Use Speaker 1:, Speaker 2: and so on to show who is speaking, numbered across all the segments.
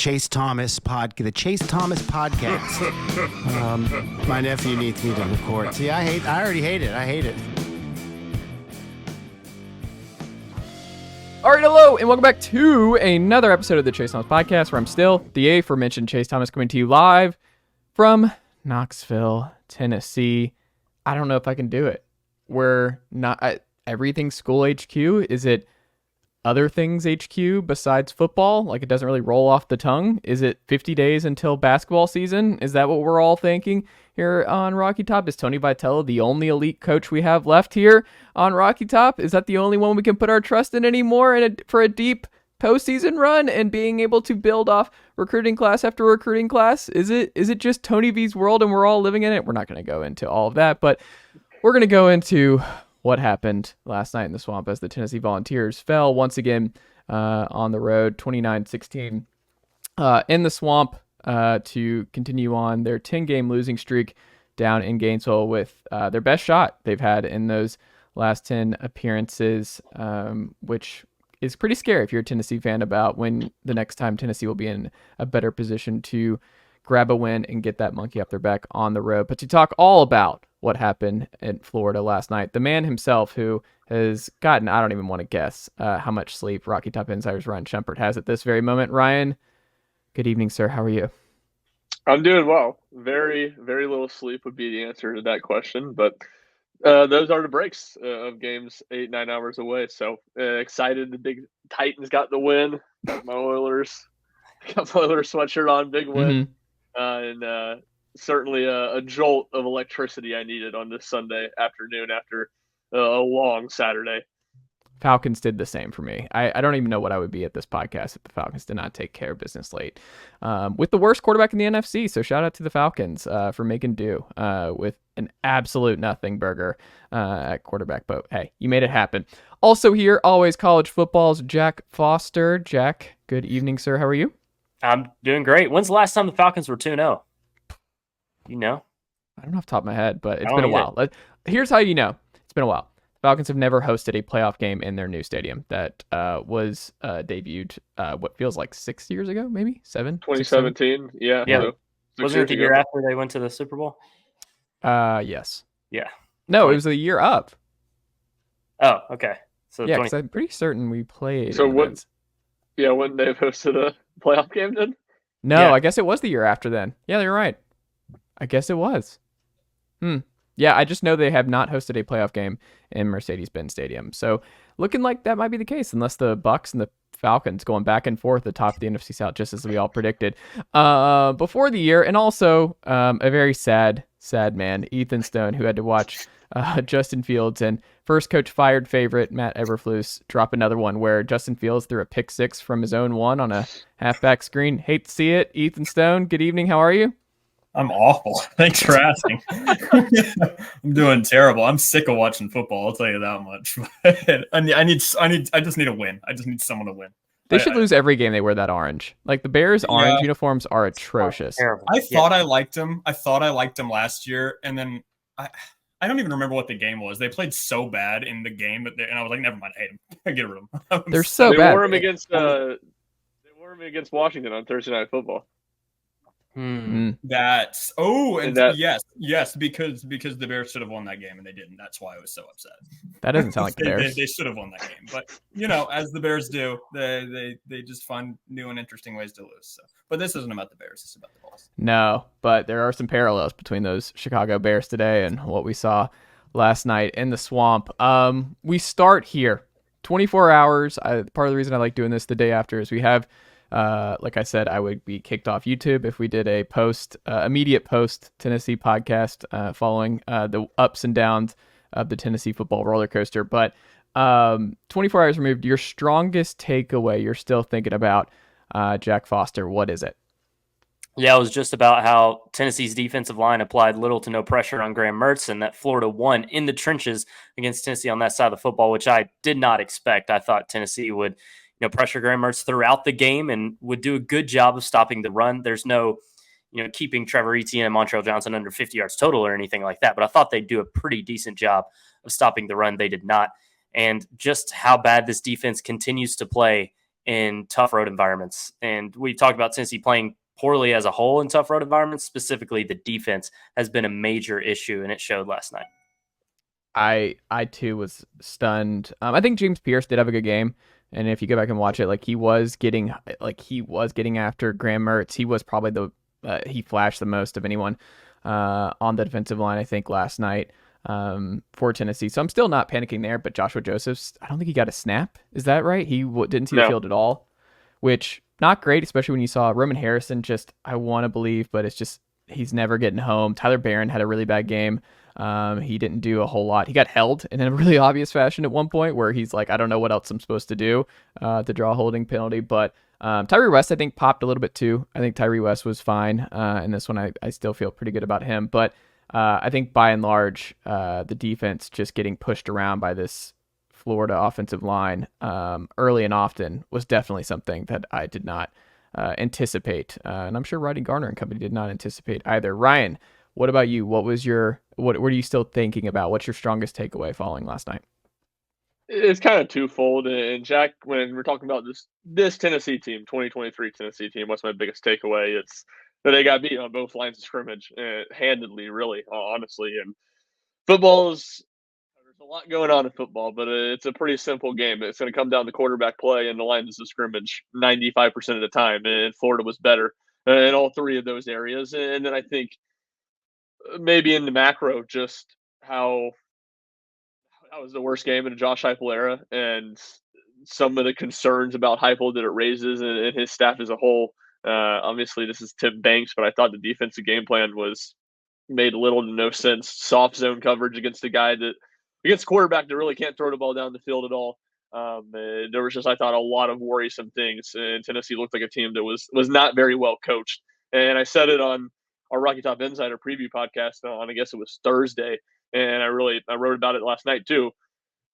Speaker 1: Chase Thomas podcast. My nephew needs me to record. See, I already hate it. I hate it.
Speaker 2: All right, hello, and welcome back to another episode of the Chase Thomas podcast, where I'm still the aforementioned Chase Thomas, coming to you live from Knoxville, Tennessee. I don't know if I can do it. We're not everything school HQ. Is it other things HQ besides football? Like, it doesn't really roll off the tongue. Is it 50 days until basketball season? Is that what we're all thinking here on Rocky Top? Is Tony Vitello the only elite coach we have left here on Rocky Top? Is that the only one we can put our trust in anymore for a deep postseason run and being able to build off recruiting class after recruiting class? Is it just Tony V's world and we're all living in it? We're not going to go into all of that, but we're going to go into what happened last night in the Swamp as the Tennessee Volunteers fell once again on the road, 29-16 in the Swamp to continue on their 10-game losing streak down in Gainesville with their best shot they've had in those last 10 appearances, which is pretty scary if you're a Tennessee fan about when the next time Tennessee will be in a better position to grab a win and get that monkey up their back on the road. But to talk all about what happened in Florida last night, the man himself who has gotten, I don't even want to guess how much sleep Rocky Top Insider's Ryan Schumpert has at this very moment. Ryan, good evening, sir. How are you?
Speaker 3: I'm doing well. Very, very little sleep would be the answer to that question, but those are the breaks of games 8-9 hours away. So excited the big Titans got the win. Got my Oilers sweatshirt on, big win. And certainly a jolt of electricity I needed on this Sunday afternoon after a long Saturday.
Speaker 2: Falcons did the same for me. I don't even know what I would be at this podcast if the Falcons did not take care of business late with the worst quarterback in the NFC. So shout out to the Falcons for making do with an absolute nothing burger at quarterback. But hey, you made it happen. Also here, always college football's Jack Foster. Jack, good evening, sir. How are you?
Speaker 4: I'm doing great. When's the last time the Falcons were 2-0? You know?
Speaker 2: I don't know off the top of my head, but it's been a while. Here's how you know. It's been a while. Falcons have never hosted a playoff game in their new stadium that was debuted what feels like 6 years ago, maybe 7?
Speaker 3: 2017, yeah.
Speaker 4: Wasn't it the year after they went to the Super Bowl?
Speaker 2: Yes.
Speaker 4: Yeah.
Speaker 2: No, it was a year up.
Speaker 4: Oh, okay. So
Speaker 2: yeah, because I'm pretty certain we played.
Speaker 3: So wouldn't they have hosted a playoff game then?
Speaker 2: No,
Speaker 4: Yeah.
Speaker 2: I guess it was the year after then. Yeah, you're right. I guess it was. Yeah, I just know they have not hosted a playoff game in Mercedes-Benz Stadium. So looking like that might be the case, unless the Bucs and the Falcons going back and forth atop the NFC South, just as we all predicted before the year. And also a very sad man, Ethan Stone, who had to watch Justin Fields and first coach fired favorite Matt Eberflus drop another one where Justin Fields threw a pick six from his own one on a halfback screen. Hate to see it. Ethan Stone, good evening. How are you?
Speaker 5: I'm awful. Thanks for asking. I'm doing terrible. I'm sick of watching football. I'll tell you that much. I just need a win. I just need someone to win.
Speaker 2: They should lose every game they wear that orange. Like the Bears' orange uniforms are atrocious.
Speaker 5: I thought I liked them. I thought I liked them last year, and then I don't even remember what the game was. They played so bad in the game, and I was like, never mind. I hate them. Get rid of them.
Speaker 2: They're so bad.
Speaker 3: They wore them against Washington on Thursday Night Football.
Speaker 5: Yes, because the Bears should have won that game and they didn't. That's why I was so upset.
Speaker 2: That doesn't sound like the Bears.
Speaker 5: They should have won that game, but as the Bears do, they just find new and interesting ways to lose. So, but this isn't about the Bears; it's about the Vols.
Speaker 2: No, but there are some parallels between those Chicago Bears today and what we saw last night in the Swamp. We start here, 24 hours. Part of the reason I like doing this the day after is we have. Like I said, I would be kicked off YouTube if we did a immediate post Tennessee podcast following the ups and downs of the Tennessee football roller coaster. But 24 hours removed, your strongest takeaway you're still thinking about, Jack Foster, what is it?
Speaker 4: Yeah, it was just about how Tennessee's defensive line applied little to no pressure on Graham Mertz, and that Florida won in the trenches against Tennessee on that side of the football, which I did not expect. I thought Tennessee would pressure Graham Mertz throughout the game and would do a good job of stopping the run. There's no, keeping Trevor Etienne and Montreal Johnson under 50 yards total or anything like that. But I thought they'd do a pretty decent job of stopping the run. They did not. And just how bad this defense continues to play in tough road environments. And we talked about Tennessee playing poorly as a whole in tough road environments. Specifically, the defense has been a major issue, and it showed last night.
Speaker 2: I too was stunned. I think James Pierce did have a good game, and if you go back and watch it, he was getting after Graham Mertz. He was probably he flashed the most of anyone on the defensive line, I think, last night for Tennessee. So I'm still not panicking there. But Joshua Josephs, I don't think he got a snap. Is that right? He didn't see the field at all, which not great, especially when you saw Roman Harrison. Just I want to believe, but it's just he's never getting home. Tyler Barron had a really bad game. He didn't do a whole lot. He got held in a really obvious fashion at one point where he's like, I don't know what else I'm supposed to do to draw a holding penalty. But Tyree West, I think, popped a little bit too. I think Tyree West was fine in this one. I still feel pretty good about him. But I think by and large, the defense just getting pushed around by this Florida offensive line early and often was definitely something that I did not anticipate. And I'm sure Rodney Garner and company did not anticipate either. Ryan, what about you? What are you still thinking about? What's your strongest takeaway following last night?
Speaker 3: It's kind of twofold. And Jack, when we're talking about this Tennessee team, 2023 Tennessee team, what's my biggest takeaway? It's that they got beat on both lines of scrimmage, handedly, really, honestly. And there's a lot going on in football, but it's a pretty simple game. It's going to come down to quarterback play and the lines of scrimmage 95% of the time. And Florida was better in all three of those areas. And then I think maybe in the macro, just how that was the worst game in the Josh Heupel era, and some of the concerns about Heupel that it raises and his staff as a whole. Obviously, this is Tim Banks, but I thought the defensive game plan made little to no sense. Soft zone coverage against a quarterback that really can't throw the ball down the field at all. There was just, I thought, a lot of worrisome things, and Tennessee looked like a team that was not very well coached. And I said it on our Rocky Top Insider preview podcast on, I guess it was Thursday, and I wrote about it last night too.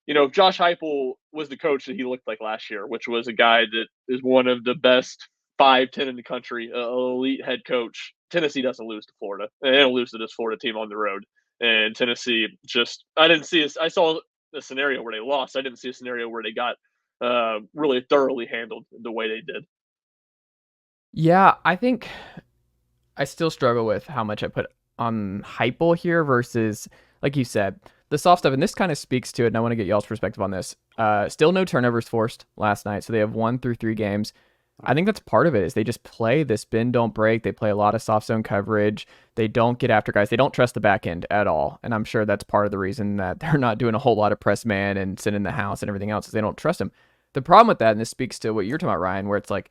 Speaker 3: If Josh Heupel was the coach that he looked like last year, which was a guy that is one of the best 5-10 in the country, elite head coach, Tennessee doesn't lose to Florida. They don't lose to this Florida team on the road. And Tennessee I saw a scenario where they lost. I didn't see a scenario where they got really thoroughly handled the way they did.
Speaker 2: Yeah, I think I still struggle with how much I put on Heupel here versus, like you said, the soft stuff. And this kind of speaks to it, and I want to get y'all's perspective on this. Still no turnovers forced last night, so they have 1 through 3 games. I think that's part of it is they just play this bend, don't break. They play a lot of soft zone coverage. They don't get after guys. They don't trust the back end at all. And I'm sure that's part of the reason that they're not doing a whole lot of press man and sitting in the house and everything else is they don't trust him. The problem with that, and this speaks to what you're talking about, Ryan, where it's like,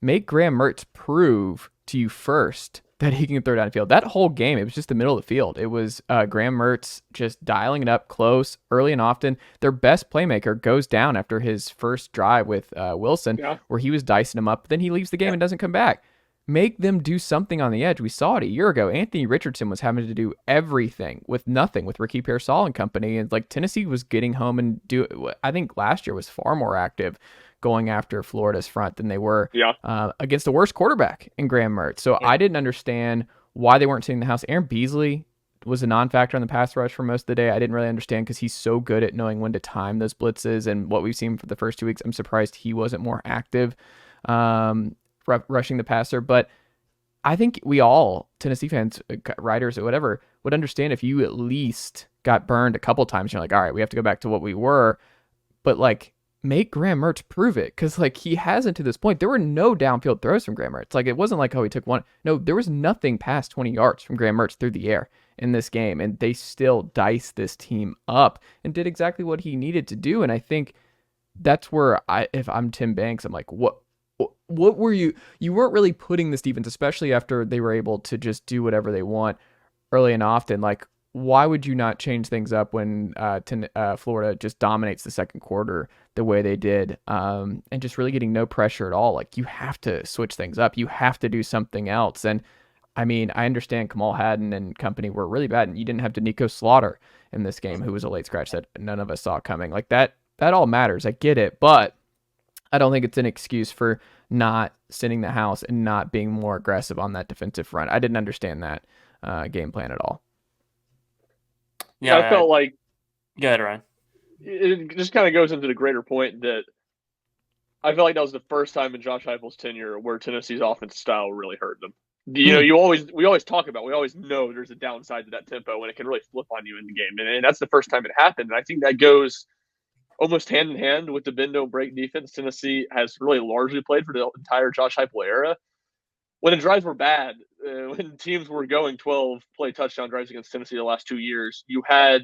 Speaker 2: make Graham Mertz prove to you first that he can throw down the field. That whole game, it was just the middle of the field. It was Graham Mertz just dialing it up close, early and often. Their best playmaker goes down after his first drive with Wilson, where he was dicing him up. But then he leaves the game and doesn't come back. Make them do something on the edge. We saw it a year ago. Anthony Richardson was having to do everything with nothing with Ricky Pearsall and company. And Tennessee was getting home and I think last year was far more active going after Florida's front than they were against the worst quarterback in Graham Mertz. So I didn't understand why they weren't sitting in the house. Aaron Beasley was a non-factor on the pass rush for most of the day. I didn't really understand because he's so good at knowing when to time those blitzes and what we've seen for the first 2 weeks. I'm surprised he wasn't more active rushing the passer. But I think we all, Tennessee fans, writers, or whatever, would understand if you at least got burned a couple times. You're like, all right, we have to go back to what we were. But make Graham Mertz prove it, because he hasn't to this point. There were no downfield throws from Graham Mertz. It wasn't like, oh, he took one. No, there was nothing past 20 yards from Graham Mertz through the air in this game, and they still diced this team up and did exactly what he needed to do. And I think that's where if I'm Tim Banks, I'm like, what were you weren't really putting this defense, especially after they were able to just do whatever they want early and often. Why would you not change things up when Florida just dominates the second quarter the way they did, and just really getting no pressure at all? You have to switch things up. You have to do something else. And I mean, I understand Kamal Haddon and company were really bad, and you didn't have Danico Slaughter in this game, who was a late scratch that none of us saw coming. That all matters. I get it, but I don't think it's an excuse for not sitting the house and not being more aggressive on that defensive front. I didn't understand that game plan at all.
Speaker 3: Yeah, I felt like...
Speaker 4: Go ahead, Ryan.
Speaker 3: It just kind of goes into the greater point that I feel like that was the first time in Josh Heupel's tenure where Tennessee's offensive style really hurt them. You know, we always know there's a downside to that tempo and it can really flip on you in the game. And that's the first time it happened. And I think that goes almost hand in hand with the bend don't break defense Tennessee has really largely played for the entire Josh Heupel era. When the drives were bad, when teams were going 12 play touchdown drives against Tennessee the last 2 years, you had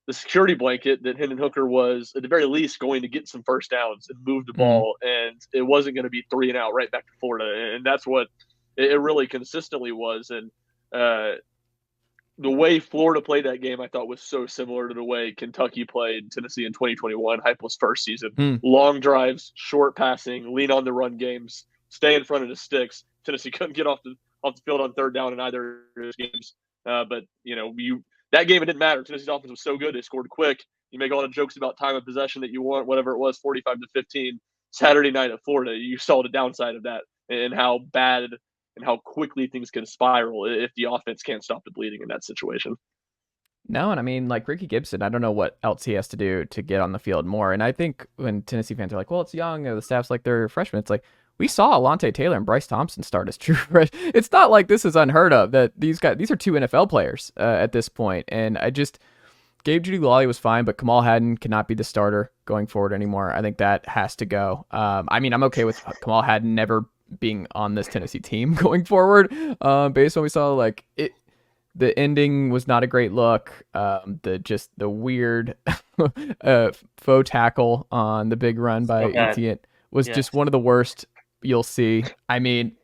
Speaker 3: the security blanket that Hendon Hooker was, at the very least, going to get some first downs and move the ball, and it wasn't going to be 3 and out right back to Florida. And that's what it really consistently was. And the way Florida played that game, I thought, was so similar to the way Kentucky played Tennessee in 2021, Heupel's first season. Long drives, short passing, lean on the run games, stay in front of the sticks. Tennessee couldn't get off the field on third down in either of those games. But, you know, that game, it didn't matter. Tennessee's offense was so good. They scored quick. You make all the jokes about time of possession that you want, whatever it was, 45-15. Saturday night at Florida, you saw the downside of that and how bad and how quickly things can spiral if the offense can't stop the bleeding in that situation.
Speaker 2: No, and I mean, like Ricky Gibson, I don't know what else he has to do to get on the field more. And I think when Tennessee fans are like, well, it's young, the staff's like they're freshmen, it's like, we saw Alontae Taylor and Bryce Thompson start as true freshmen. It's not like this is unheard of that these are 2 NFL players at this point. And Gabe Judy-Lawley was fine, but Kamal Hadden cannot be the starter going forward anymore. I think that has to go. I mean, I'm okay with Kamal Hadden never being on this Tennessee team going forward. Based on what we saw, like the ending was not a great look. The weird faux tackle on the big run by Etienne was just one of the worst you'll see. I mean,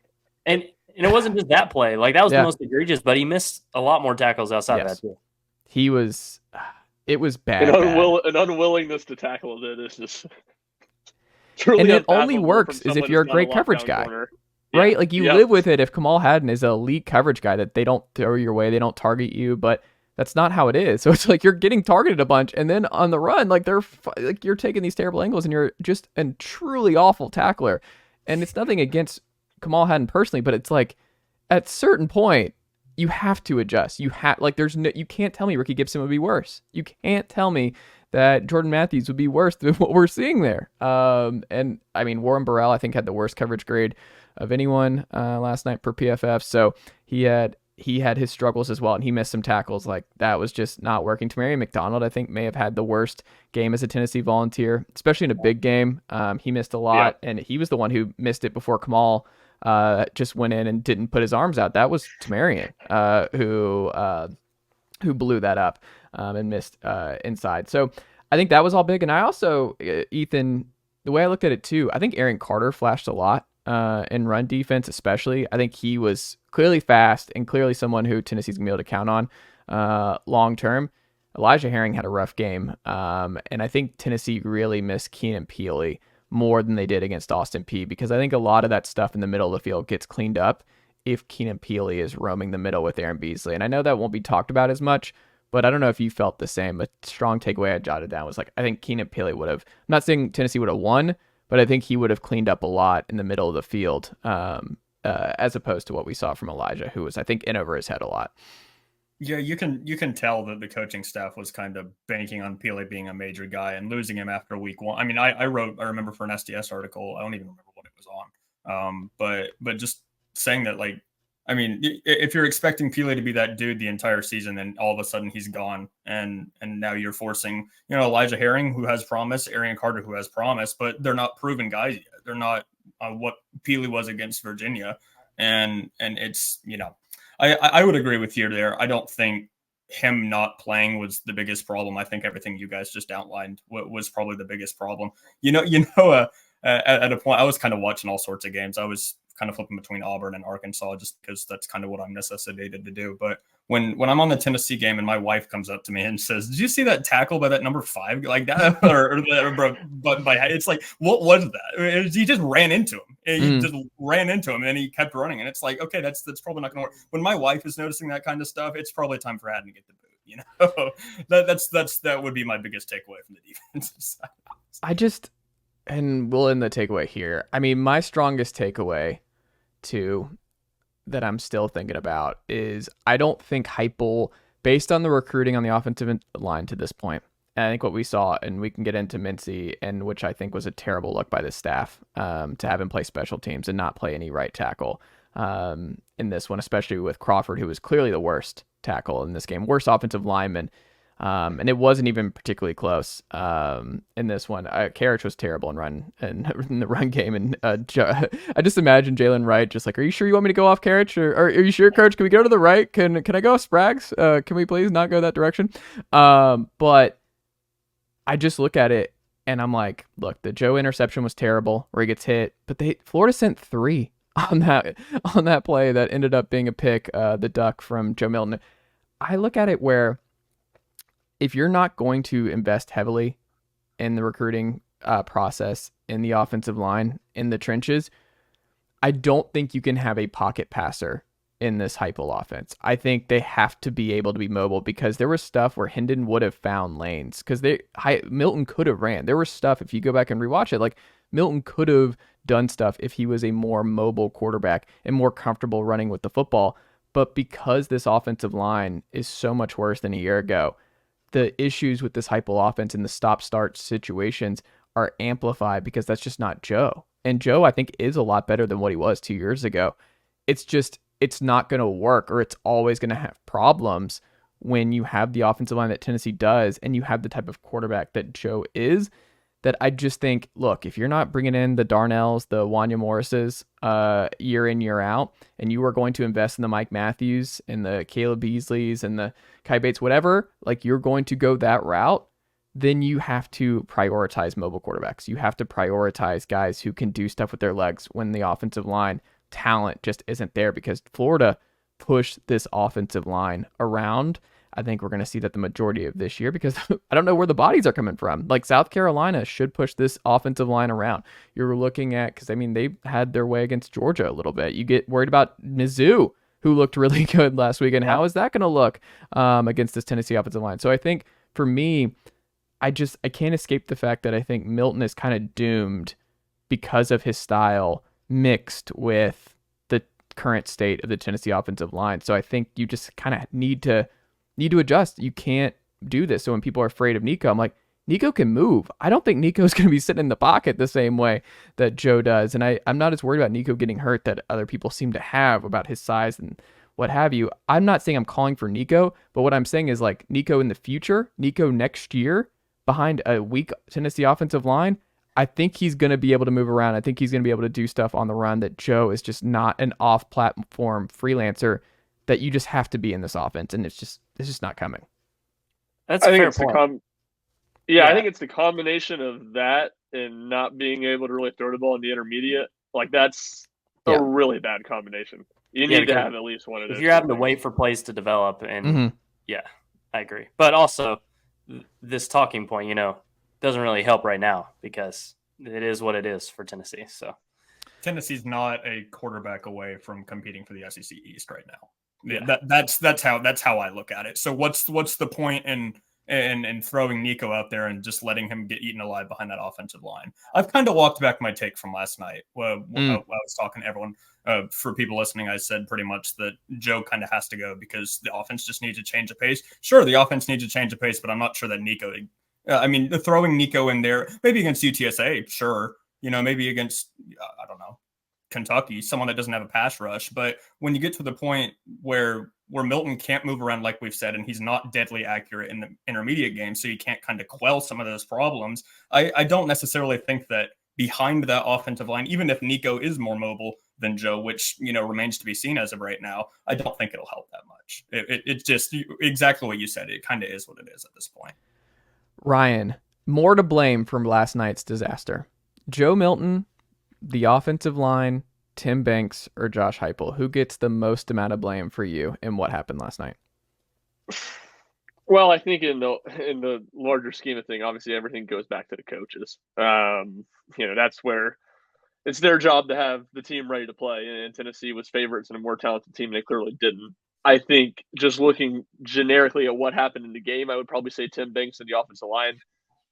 Speaker 4: and it wasn't just that play. Like that was the most egregious, but he missed a lot more tackles outside of that too.
Speaker 2: He was. It was bad.
Speaker 3: An unwillingness to tackle it is just.
Speaker 2: And it only works is if you're a great coverage guy. Corner. Right? Like you live with it if Kamal Hadden is an elite coverage guy that they don't throw your way, they don't target you, but that's not how it is. So it's like you're getting targeted a bunch, and then on the run, like you're taking these terrible angles, and you're just a truly awful tackler. And it's nothing against Kamal Hadden personally, but it's like at a certain point you have to adjust. You can't tell me Ricky Gibson would be worse. You can't tell me that Jordan Matthews would be worse than what we're seeing there. And I mean, Warren Burrell, I think, had the worst coverage grade of anyone last night per PFF. So he had his struggles as well, and he missed some tackles. Like that was just not working. Tamarion McDonald, I think, may have had the worst game as a Tennessee Volunteer, especially in a big game. He missed a lot, and he was the one who missed it before Kamal just went in and didn't put his arms out. That was Tamarion who blew that up and missed inside. So I think that was all big. And I also, Ethan, the way I looked at it too, I think Aaron Carter flashed a lot in run defense, especially. I think he was clearly fast and clearly someone who Tennessee's going to be able to count on long term. Elijah Herring had a rough game. And I think Tennessee really missed Keenan Peely more than they did against Austin Peay, because I think a lot of that stuff in the middle of the field gets cleaned up if Keenan Peely is roaming the middle with Aaron Beasley. And I know that won't be talked about as much, but I don't know if you felt the same. A strong takeaway I jotted down was like, I think Keenan Peely would have, I'm not saying Tennessee would have won, but I think he would have cleaned up a lot in the middle of the field as opposed to what we saw from Elijah, who was, I think, in over his head a lot.
Speaker 5: Yeah, you can tell that the coaching staff was kind of banking on Peely being a major guy and losing him after week one. I mean, I remember for an SDS article, I don't even remember what it was on, but just saying that, like, I mean, if you're expecting Peely to be that dude the entire season, then all of a sudden he's gone, and now you're forcing, Elijah Herring, who has promise, Aaron Carter, who has promise, but they're not proven guys yet. They're not what Peely was against Virginia, and it's I would agree with you there. I don't think him not playing was the biggest problem. I think everything you guys just outlined was probably the biggest problem. At a point, I was kind of watching all sorts of games. I was kind of flipping between Auburn and Arkansas just because that's kind of what I'm necessitated to do. But when I'm on the Tennessee game and my wife comes up to me and says, "Did you see that tackle by that number 5 like that?" but it's like, what was that? He just ran into him. He just ran into him, and then he kept running. And it's like, okay, that's probably not going to work. When my wife is noticing that kind of stuff, it's probably time for Haddon to get the boot. That would be my biggest takeaway from the defensive side.
Speaker 2: And we'll end the takeaway here. I mean, my strongest takeaway too that I'm still thinking about is I don't think Heupel, based on the recruiting on the offensive line to this point, And I think what we saw, and we can get into Mincey, and which I think was a terrible look by the staff to have him play special teams and not play any right tackle in this one, especially with Crawford, who was clearly the worst tackle in this game, worst offensive lineman. And it wasn't even particularly close in this one. Karich was terrible in the run game, and I just imagine Jalen Wright just like, "Are you sure you want me to go off Karich, or are you sure, Coach? Can we go to the right? Can I go off Spraggs? Can we please not go that direction?" But I just look at it and I'm like, look, the Joe interception was terrible where he gets hit, but Florida sent 3 on that play that ended up being a pick, the duck from Joe Milton. I look at it where, if you're not going to invest heavily in the recruiting process, in the offensive line, in the trenches, I don't think you can have a pocket passer in this Heupel offense. I think they have to be able to be mobile, because there was stuff where Hendon would have found lanes, because Milton could have ran. There was stuff, if you go back and rewatch it, like Milton could have done stuff if he was a more mobile quarterback and more comfortable running with the football. But because this offensive line is so much worse than a year ago, the issues with this Heupel offense and the stop-start situations are amplified, because that's just not Joe. And Joe, I think, is a lot better than what he was 2 years ago. It's not going to work, or it's always going to have problems when you have the offensive line that Tennessee does, and you have the type of quarterback that Joe is. That I just think, look, if you're not bringing in the Darnells, the Wanya Morrises year in, year out, and you are going to invest in the Mike Matthews and the Caleb Beasleys and the Kai Bates, whatever, like you're going to go that route, then you have to prioritize mobile quarterbacks. You have to prioritize guys who can do stuff with their legs when the offensive line talent just isn't there, because Florida pushed this offensive line around. I think we're going to see that the majority of this year, because I don't know where the bodies are coming from. Like South Carolina should push this offensive line around. You're looking at, because I mean, they had their way against Georgia a little bit. You get worried about Mizzou, who looked really good last week, and how is that going to look against this Tennessee offensive line? So I think for me, I can't escape the fact that I think Milton is kind of doomed because of his style mixed with the current state of the Tennessee offensive line. So I think you just kind of need to adjust. You can't do this. So when people are afraid of Nico, I'm like, Nico can move. I don't think Nico's going to be sitting in the pocket the same way that Joe does. And I'm not as worried about Nico getting hurt that other people seem to have about his size and what have you. I'm not saying I'm calling for Nico, but what I'm saying is, like, Nico in the future, Nico next year behind a weak Tennessee offensive line, I think he's going to be able to move around. I think he's going to be able to do stuff on the run that Joe is just not an off-platform freelancer that you just have to be in this offense, and it's just not coming.
Speaker 4: That's a fair point.
Speaker 3: I think it's the combination of that and not being able to really throw the ball in the intermediate. Like, that's a really bad combination. You need to have at least one of those.
Speaker 4: If you're having to wait for plays to develop, and I agree. But also, this talking point, doesn't really help right now, because it is what it is for Tennessee. So
Speaker 5: Tennessee's not a quarterback away from competing for the SEC East right now. Yeah. That's how I look at it. So what's the point in throwing Nico out there and just letting him get eaten alive behind that offensive line? I've kind of walked back my take from last night. I was talking to everyone. For people listening, I said pretty much that Joe kind of has to go because the offense just needs to change the pace. Sure, the offense needs to change the pace, but I'm not sure that Nico. Throwing Nico in there, maybe against UTSA, sure. Maybe against I don't know, Kentucky, someone that doesn't have a pass rush. But when you get to the point where Milton can't move around, like we've said, and he's not deadly accurate in the intermediate game, so you can't kind of quell some of those problems. I don't necessarily think that behind that offensive line, even if Nico is more mobile than Joe, which remains to be seen as of right now, I don't think it'll help that much. It's just exactly what you said. It kind of is what it is at this point.
Speaker 2: Ryan, more to blame from last night's disaster: Joe Milton, the offensive line, Tim Banks, or Josh Heupel? Who gets the most amount of blame for you in what happened last night?
Speaker 3: Well, I think in the larger scheme of things, obviously everything goes back to the coaches. That's where it's their job to have the team ready to play. And Tennessee was favorites and a more talented team. They clearly didn't. I think just looking generically at what happened in the game, I would probably say Tim Banks and the offensive line.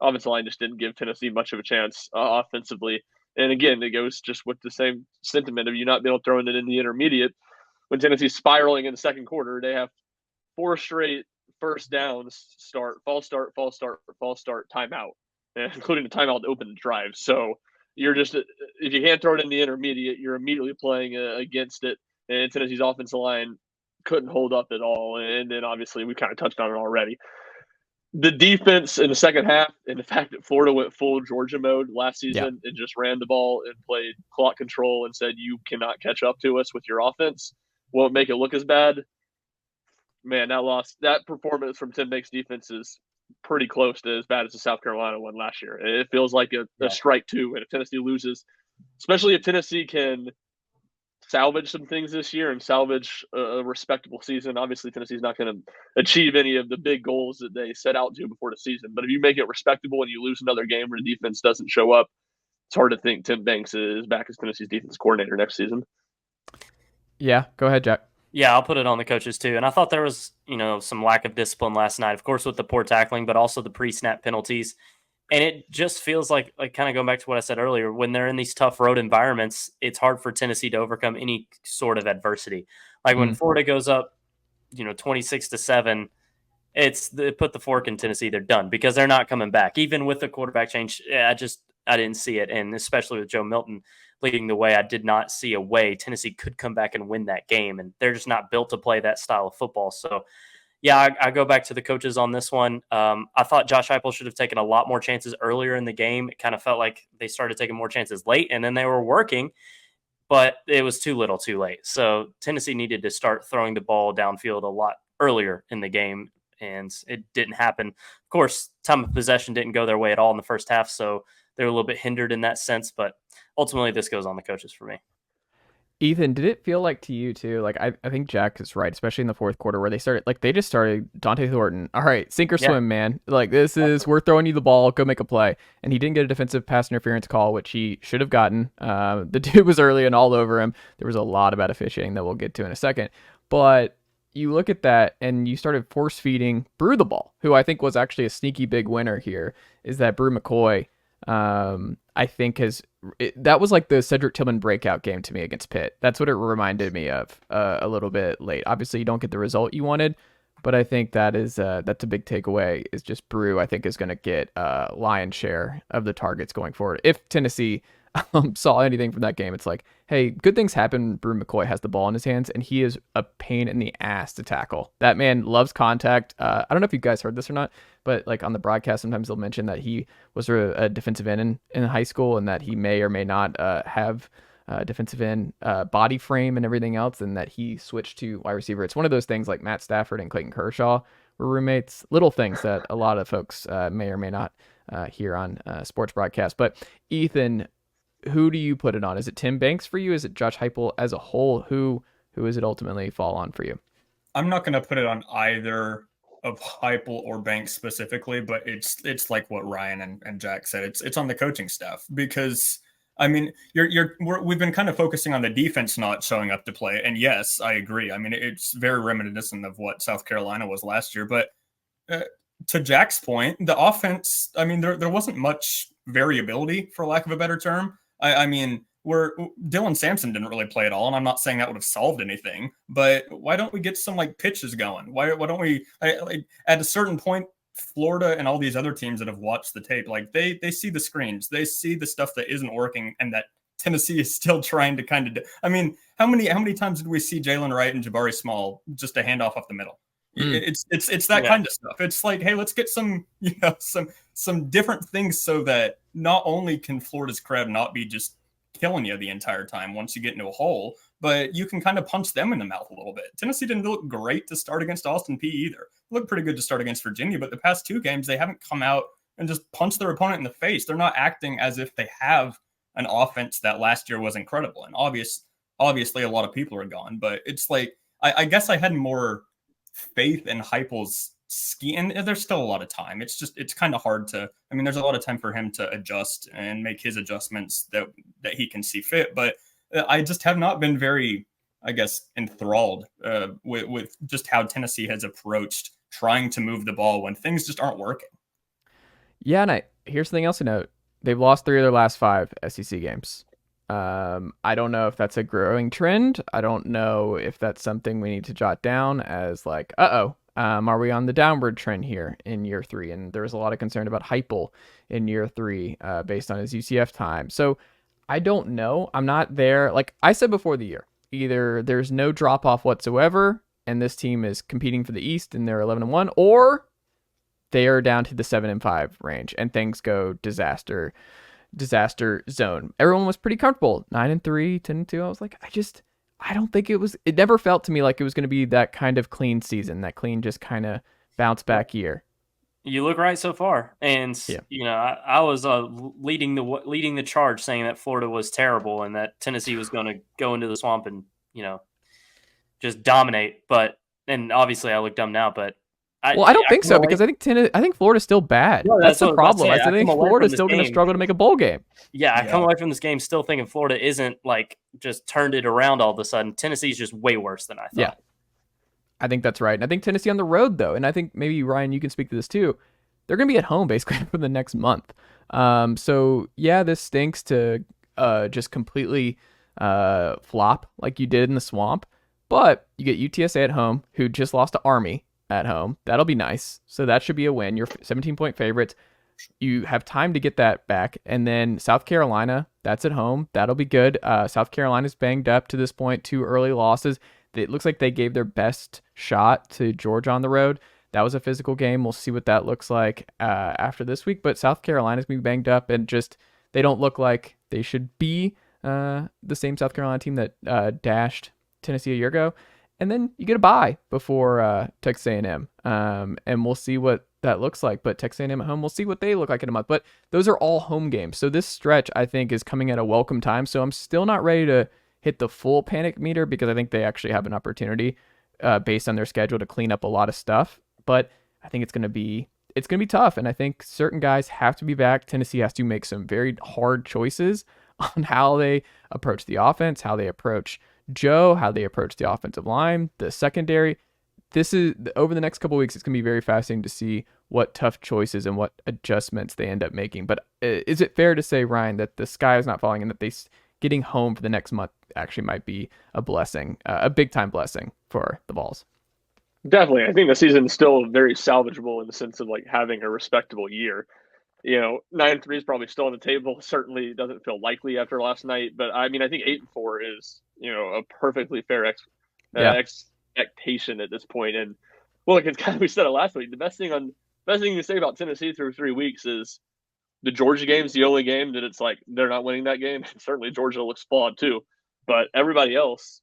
Speaker 3: Offensive line just didn't give Tennessee much of a chance offensively. And again, it goes just with the same sentiment of you not being able to throw it in the intermediate. When Tennessee's spiraling in the second quarter, they have 4 straight first downs start, false start, timeout, including the timeout to open the drive. So you're just, if you can't throw it in the intermediate, you're immediately playing against it. And Tennessee's offensive line couldn't hold up at all. And then obviously we kind of touched on it already. The defense in the second half, and the fact that Florida went full Georgia mode last season and just ran the ball and played clock control and said, you cannot catch up to us with your offense, won't make it look as bad. Man, that performance from Tim Banks' defense is pretty close to as bad as the South Carolina one last year. It feels like a strike two. And if Tennessee loses, especially if Tennessee can salvage some things this year and salvage a respectable season. Obviously, Tennessee's not going to achieve any of the big goals that they set out to before the season. But if you make it respectable and you lose another game where the defense doesn't show up, it's hard to think Tim Banks is back as Tennessee's defense coordinator next season.
Speaker 2: Yeah, go ahead, Jack.
Speaker 4: Yeah, I'll put it on the coaches too. And I thought there was, some lack of discipline last night, of course, with the poor tackling, but also the pre-snap penalties. And it just feels like kind of going back to what I said earlier, when they're in these tough road environments, it's hard for Tennessee to overcome any sort of adversity. Like when Florida goes up, 26-7, they put the fork in Tennessee. They're done because they're not coming back. Even with the quarterback change, I didn't see it. And especially with Joe Milton leading the way, I did not see a way Tennessee could come back and win that game. And they're just not built to play that style of football. So, yeah, I go back to the coaches on this one. I thought Josh Heupel should have taken a lot more chances earlier in the game. It kind of felt like they started taking more chances late, and then they were working, but it was too little too late. So Tennessee needed to start throwing the ball downfield a lot earlier in the game, and it didn't happen. Of course, time of possession didn't go their way at all in the first half, so they were a little bit hindered in that sense, but ultimately this goes on the coaches for me.
Speaker 2: Ethan, did it feel like to you too? Like I think Jack is right, especially in the fourth quarter where they just started Dante Thornton. All right, sink or swim, man. Like we're throwing you the ball, go make a play. And he didn't get a defensive pass interference call, which he should have gotten. The dude was early and all over him. There was a lot about officiating that we'll get to in a second. But you look at that and you started force feeding Bru the ball, who I think was actually a sneaky big winner here, is that Bru McCoy. I think that was like the Cedric Tillman breakout game to me against Pitt. That's what it reminded me of a little bit late. Obviously, you don't get the result you wanted, but I think that's a big takeaway. Is just Bru, I think, is going to get lion's share of the targets going forward. If Tennessee saw anything from that game, it's like, hey, good things happen. Bru McCoy has the ball in his hands, and he is a pain in the ass to tackle. That man loves contact. I don't know if you guys heard this or not, but like on the broadcast, sometimes they'll mention that he was a defensive end in high school, and that he may or may not have defensive end body frame and everything else, and that he switched to wide receiver. It's one of those things like Matt Stafford and Clayton Kershaw were roommates. Little things that a lot of folks may or may not hear on sports broadcast. But Ethan, who do you put it on? Is it Tim Banks for you? Is it Josh Heupel as a whole? Who is it ultimately fall on for you?
Speaker 5: I'm not going to put it on either of Heupel or Banks specifically, but it's like what Ryan and Jack said. It's on the coaching staff because I mean we've been kind of focusing on the defense not showing up to play, and yes, I agree. I mean it's very reminiscent of what South Carolina was last year, but to Jack's point, the offense. I mean there wasn't much variability, for lack of a better term. I mean, Dylan Sampson didn't really play at all, and I'm not saying that would have solved anything. But why don't we get some pitches going? Why don't we? At a certain point, Florida and all these other teams that have watched the tape, they see the screens, they see the stuff that isn't working, and that Tennessee is still trying to kind of do. I mean, how many times did we see Jalen Wright and Jabari Small just a handoff off the middle? It's that kind of stuff. It's like, hey, let's get some different things so that not only can Florida's crowd not be just killing you the entire time once you get into a hole, but you can kind of punch them in the mouth a little bit. Tennessee didn't look great to start against Austin Peay either. It looked pretty good to start against Virginia, but the past two games, they haven't come out and just punched their opponent in the face. They're not acting as if they have an offense that last year was incredible. And obviously a lot of people are gone, but it's like, I guess I had more faith in Heupel's scheme, and there's still a lot of time. It's kind of hard to, I mean, there's a lot of time for him to adjust and make his adjustments that he can see fit, but I just have not been very, I guess, enthralled with just how Tennessee has approached trying to move the ball when things just aren't working.
Speaker 2: Yeah, and here's something else to note. They've lost 3 of their last 5 SEC games. I don't know if that's a growing trend. I don't know if that's something we need to jot down as like, Are we on the downward trend here in year 3? And there's a lot of concern about Heupel in year 3 based on his UCF time. So I don't know. I'm not there. Like I said before the year, either there's no drop off whatsoever and this team is competing for the East and they're 11-1, or they are down to the 7-5 range and things go disaster zone. Everyone was pretty comfortable. 9-3, 10-2. I was like, I don't think it never felt to me like it was going to be that kind of clean season, that clean, just kind of bounce back year.
Speaker 4: You look right so far. And, I was leading the charge saying that Florida was terrible and that Tennessee was going to go into the swamp and, just dominate. And obviously I look dumb now, but I
Speaker 2: don't think so, because I think Florida's still bad.
Speaker 4: No,
Speaker 2: that's the problem. I think Florida's still going to struggle to make a bowl game.
Speaker 4: Yeah, I come away from this game still thinking Florida isn't like just turned it around all of a sudden. Tennessee's just way worse than I thought.
Speaker 2: Yeah, I think that's right. And I think Tennessee on the road, though, and I think maybe, Ryan, you can speak to this too, they're going to be at home basically for the next month. So, yeah, this stinks to just completely flop like you did in the swamp. But you get UTSA at home, who just lost to Army at home. That'll be nice. So that should be a win. You're 17-point favorites. You have time to get that back. And then South Carolina, that's at home. That'll be good. South Carolina's banged up to this point. 2 early losses. It looks like they gave their best shot to Georgia on the road. That was a physical game. We'll see what that looks like after this week. But South Carolina's being banged up, and just they don't look like they should be the same South Carolina team that dashed Tennessee a year ago. And then you get a bye before Texas A&M, and we'll see what that looks like. But Texas A&M at home, we'll see what they look like in a month. But those are all home games. So this stretch, I think, is coming at a welcome time. So I'm still not ready to hit the full panic meter, because I think they actually have an opportunity based on their schedule to clean up a lot of stuff. But I think it's going to be tough. And I think certain guys have to be back. Tennessee has to make some very hard choices on how they approach the offense, how they approach Joe, how they approach the offensive line, the secondary. This is over the next couple of weeks. It's going to be very fascinating to see what tough choices and what adjustments they end up making. But is it fair to say, Ryan, that the sky is not falling and that getting home for the next month actually might be a blessing, a big time blessing for the Vols?
Speaker 3: Definitely. I think the season is still very salvageable in the sense of like having a respectable year. 9-3 is probably still on the table. Certainly doesn't feel likely after last night, but I mean, I think 8-4 is, a perfectly fair expectation at this point. And well, like it's kind of, we said it last week. The best thing to say about Tennessee through 3 weeks is the Georgia game's the only game that it's like they're not winning that game. Certainly Georgia looks flawed too, but everybody else,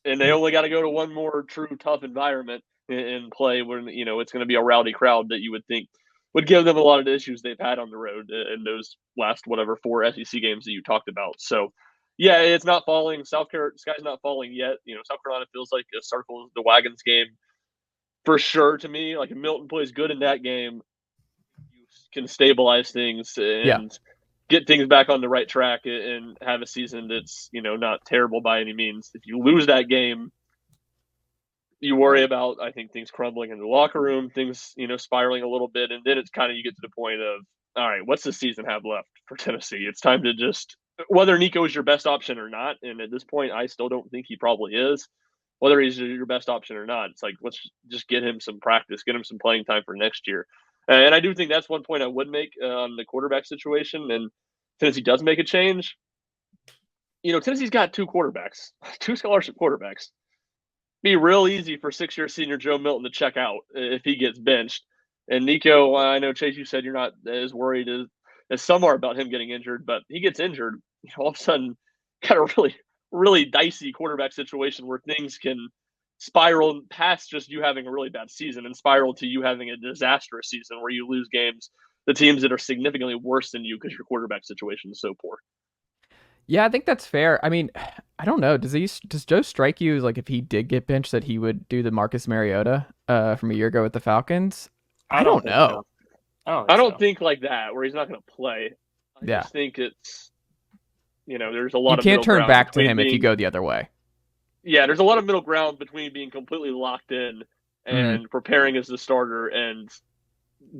Speaker 3: and they only got to go to one more true tough environment and play when it's going to be a rowdy crowd that you would think would give them a lot of the issues they've had on the road in those last 4 SEC games that you talked about. So, yeah, it's not falling. Sky's not falling yet. South Carolina feels like a circle the wagons game for sure to me. Like if Milton plays good in that game, you can stabilize things and get things back on the right track and have a season that's not terrible by any means. If you lose that game, you worry about, I think, things crumbling in the locker room, things, spiraling a little bit. And then it's kind of, you get to the point of, all right, what's the season have left for Tennessee? It's time to just, whether Nico is your best option or not. And at this point, I still don't think he probably is. Whether he's your best option or not, it's like, let's just get him some practice, get him some playing time for next year. And I do think that's one point I would make on the quarterback situation. And Tennessee does make a change. Tennessee's got 2 quarterbacks, 2 scholarship quarterbacks. Be real easy for 6-year senior Joe Milton to check out if he gets benched. And Nico, I know, Chase, you said you're not as worried as some are about him getting injured, but he gets injured, all of a sudden got a really, really dicey quarterback situation where things can spiral past just you having a really bad season and spiral to you having a disastrous season where you lose games, the teams that are significantly worse than you because your quarterback situation is so poor.
Speaker 2: Yeah, I think that's fair. I mean, I don't know. Does Joe strike you as like if he did get benched that he would do the Marcus Mariota from a year ago with the Falcons? I don't know.
Speaker 3: So. I don't think like that where he's not going to play. I just think it's there's a lot of
Speaker 2: you can't turn back to him if you go the other way.
Speaker 3: Yeah, there's a lot of middle ground between being completely locked in and preparing as the starter and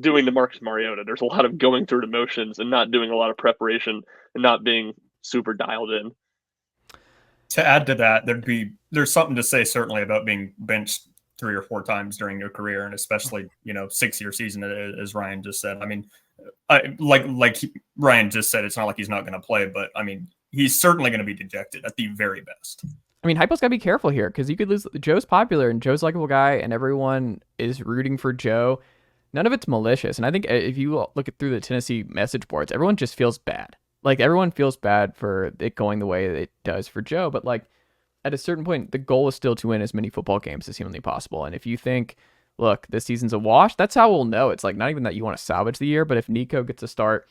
Speaker 3: doing the Marcus Mariota. There's a lot of going through the motions and not doing a lot of preparation and not being super dialed in.
Speaker 5: To add to that, there's something to say certainly about being benched 3 or 4 times during your career, and especially 6-year season, as Ryan just said. I mean, Ryan just said, it's not like he's not going to play, but I mean, he's certainly going to be dejected at the very best.
Speaker 2: I mean, Heupel's got to be careful here because you could lose. Joe's popular and Joe's a likable guy, and everyone is rooting for Joe. None of it's malicious, and I think if you look through the Tennessee message boards, everyone just feels bad. Like, everyone feels bad for it going the way it does for Joe, but like at a certain point, the goal is still to win as many football games as humanly possible. And if you think, look, this season's a wash, that's how we'll know. It's like not even that you want to salvage the year, but if Nico gets a start,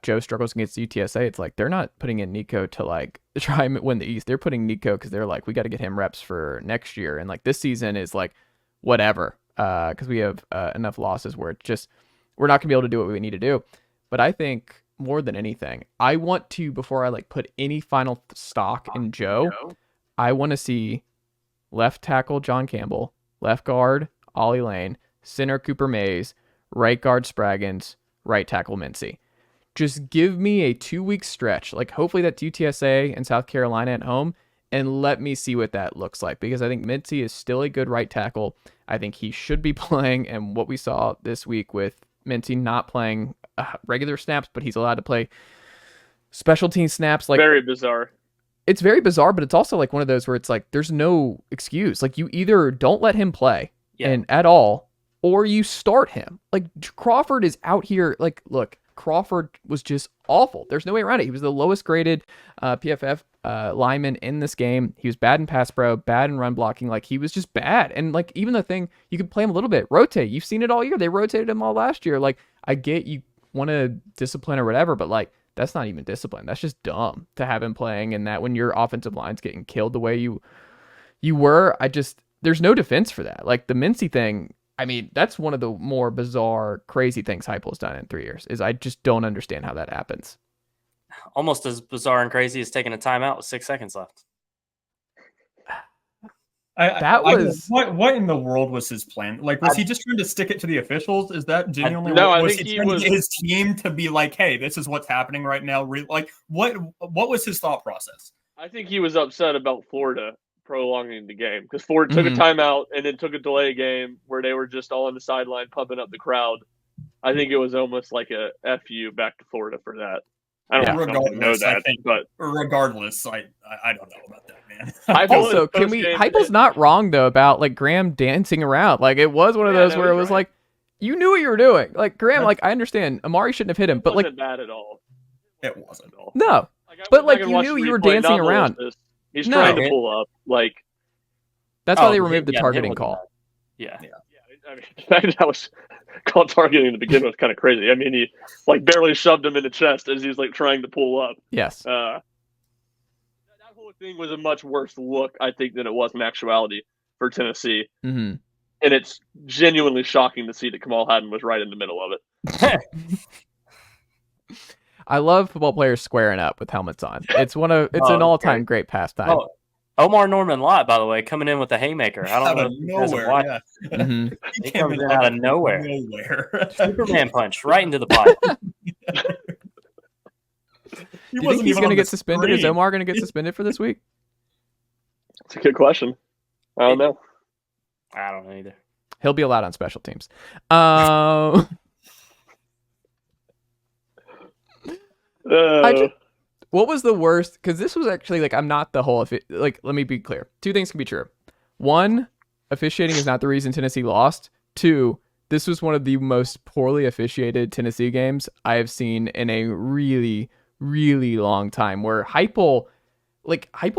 Speaker 2: Joe struggles against UTSA, it's like they're not putting in Nico to like try and win the East. They're putting Nico because they're like, we got to get him reps for next year. And like this season is like whatever, because we have enough losses where it's just we're not gonna be able to do what we need to do. But I think more than anything, I want to, before I like put any final stock in Joe, I want to see left tackle John Campbell, left guard Ollie Lane, center Cooper Mays, right guard Spraggins, right tackle Mincey. Just give me a 2-week stretch. Like, hopefully that's UTSA and South Carolina at home, and let me see what that looks like, because I think Mincey is still a good right tackle. I think he should be playing, and what we saw this week with Mincey not playing regular snaps, but he's allowed to play special team snaps. Like,
Speaker 3: very bizarre.
Speaker 2: It's very bizarre, but it's also like one of those where it's like there's no excuse. Like, you either don't let him play and at all, or you start him. Like, Crawford is out here. Like, look, Crawford was just awful. There's no way around it. He was the lowest graded PFF lineman in this game. He was bad in pass pro, bad in run blocking. Like, he was just bad. And like, even the thing, you could play him a little bit, rotate. You've seen it all year. They rotated him all last year. Like, I get you want to discipline or whatever, but like, that's not even discipline. That's just dumb to have him playing, and that when your offensive line's getting killed the way you were, there's no defense for that. Like, the Mincey thing, I mean, that's one of the more bizarre, crazy things Heupel's done in 3 years, is I just don't understand how that happens.
Speaker 4: Almost as bizarre and crazy as taking a timeout with 6 seconds left.
Speaker 5: What in the world was his plan? Like, was he just trying to stick it to the officials? Is that genuinely?
Speaker 3: No, I
Speaker 5: was
Speaker 3: think
Speaker 5: he
Speaker 3: he
Speaker 5: trying
Speaker 3: was
Speaker 5: to get his team to be like, "Hey, this is what's happening right now." Like, what was his thought process?
Speaker 3: I think he was upset about Florida prolonging the game because Florida took a timeout and then took a delay game where they were just all on the sideline pumping up the crowd. I think it was almost like a F you back to Florida for that. I don't know that, but
Speaker 5: regardless, I don't know about that, man.
Speaker 2: Also, Heupel's not wrong though about like Graham dancing around. Like, it was one of those where it was like, you knew what you were doing. Like, Graham, like, I understand Amari shouldn't have hit him, but like,
Speaker 3: wasn't bad at all.
Speaker 5: It wasn't at all.
Speaker 2: No, but like, you knew you were dancing around.
Speaker 3: He's trying to pull up. Like,
Speaker 2: that's why they removed the targeting call.
Speaker 4: Yeah.
Speaker 3: I mean, the fact that was called targeting to begin with kind of crazy. I mean, he like barely shoved him in the chest as he's like trying to pull up.
Speaker 2: Yes.
Speaker 3: That whole thing was a much worse look, I think, than it was in actuality for Tennessee.
Speaker 2: Mm-hmm.
Speaker 3: And it's genuinely shocking to see that Kamal Hadden was right in the middle of it.
Speaker 2: I love football players squaring up with helmets on. It's an all-time great pastime.
Speaker 4: Oh, Omar Norman Lott, by the way, coming in with a haymaker. I don't know if you guys have watched.
Speaker 2: Mm-hmm.
Speaker 4: He comes in out of nowhere. Superman punch right into the pot.
Speaker 2: Do you think he's going to get suspended? Is Omar going to get suspended for this week?
Speaker 3: That's a good question. I don't know.
Speaker 4: I don't know either.
Speaker 2: He'll be allowed on special teams. What was the worst? Because this was actually like, I'm not the whole, like, let me be clear. 2 things can be true. 1, officiating is not the reason Tennessee lost. 2, this was one of the most poorly officiated Tennessee games I have seen in a really, really long time, where Heupel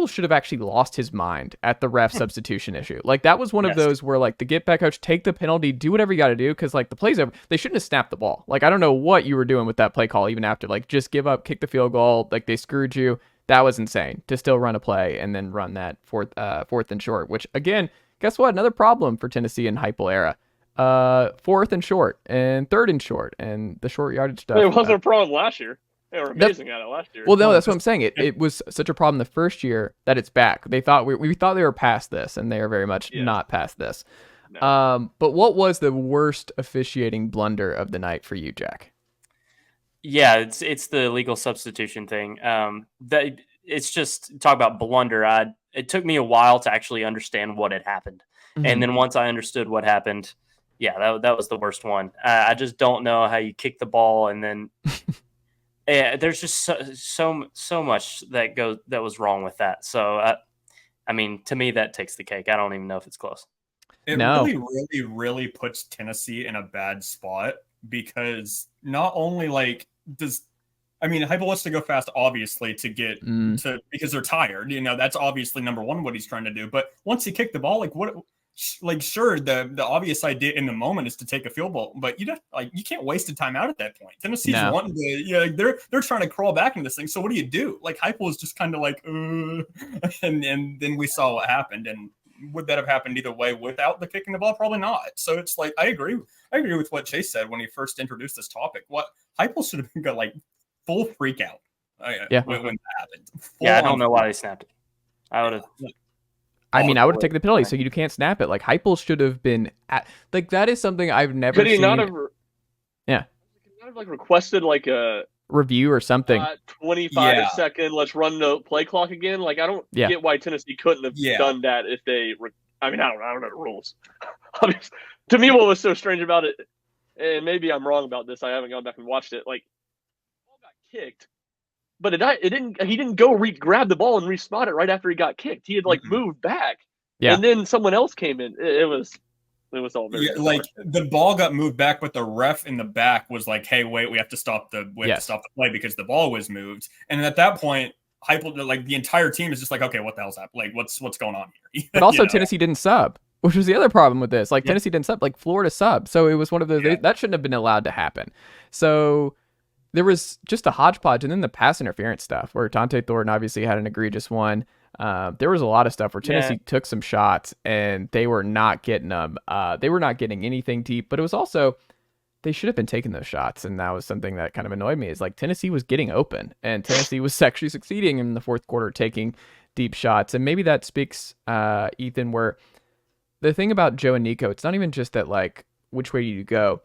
Speaker 2: should have actually lost his mind at the ref substitution issue. Like, that was one of those where, like, the get back coach, take the penalty, do whatever you got to do, because, like, the play's over. They shouldn't have snapped the ball. Like, I don't know what you were doing with that play call even after. Like, just give up, kick the field goal. Like, they screwed you. That was insane to still run a play and then run that fourth and short, which, again, guess what? Another problem for Tennessee in Heupel era. 4th and short and 3rd and short and the short yardage stuff.
Speaker 3: It wasn't a problem last year. They were amazing at it last year.
Speaker 2: Well, no, that's what I'm saying. It was such a problem the first year that it's back. They thought we thought they were past this, and they are very much not past this. No. But what was the worst officiating blunder of the night for you, Jack?
Speaker 4: Yeah, it's the legal substitution thing. That it's just talk about blunder. it took me a while to actually understand what had happened.
Speaker 2: Mhm.
Speaker 4: And then once I understood what happened, yeah, that was the worst one. I just don't know how you kick the ball and then there's just so much that was wrong with that. So I mean, to me, that takes the cake. I don't even know if it's close.
Speaker 5: It
Speaker 2: No.
Speaker 5: really puts Tennessee in a bad spot because not only Heupel wants to go fast, obviously, to get to because they're tired. That's obviously number one what he's trying to do. But once he kicked the ball, sure, the obvious idea in the moment is to take a field goal, but you can't waste a timeout at that point. Tennessee's wanting to, they're trying to crawl back into this thing. So what do? Heupel is just kind of and then we saw what happened. And would that have happened either way without the kicking the ball? Probably not. So it's I agree with what Chase said when he first introduced this topic. What Heupel should have been full freak out. When that happened.
Speaker 4: I don't know why they snapped it. I would have.
Speaker 2: I would have taken the penalty, so you can't snap it. Heupel should have been that is something I've never
Speaker 3: Could he
Speaker 2: seen.
Speaker 3: not have?
Speaker 2: Yeah.
Speaker 3: Could he not have requested a
Speaker 2: review or something?
Speaker 3: 25-second. Let's run the play clock again. I don't get why Tennessee couldn't have done that if they. I don't know the rules. To me, what was so strange about it, and maybe I'm wrong about this. I haven't gone back and watched it. Ball got kicked. But it didn't. He didn't go grab the ball and respot it right after he got kicked. He had moved back, and then someone else came in. It was all very
Speaker 5: the ball got moved back, but the ref in the back was like, "Hey, wait, we have to stop the play because the ball was moved." And at that point, Heupel, the entire team is just okay, what the hell's happening? What's going on here?
Speaker 2: But also, Tennessee didn't sub, which was the other problem with this. Tennessee didn't sub, Florida sub, so it was one of those that shouldn't have been allowed to happen. So. There was just a hodgepodge, and then the pass interference stuff where Dante Thornton obviously had an egregious one. There was a lot of stuff where Tennessee took some shots, and they were not getting them. They were not getting anything deep, but it was also they should have been taking those shots, and that was something that kind of annoyed me. Is Tennessee was getting open, and Tennessee was actually succeeding in the fourth quarter taking deep shots, and maybe that speaks, Ethan, where the thing about Joe and Nico, it's not even just that which way you go.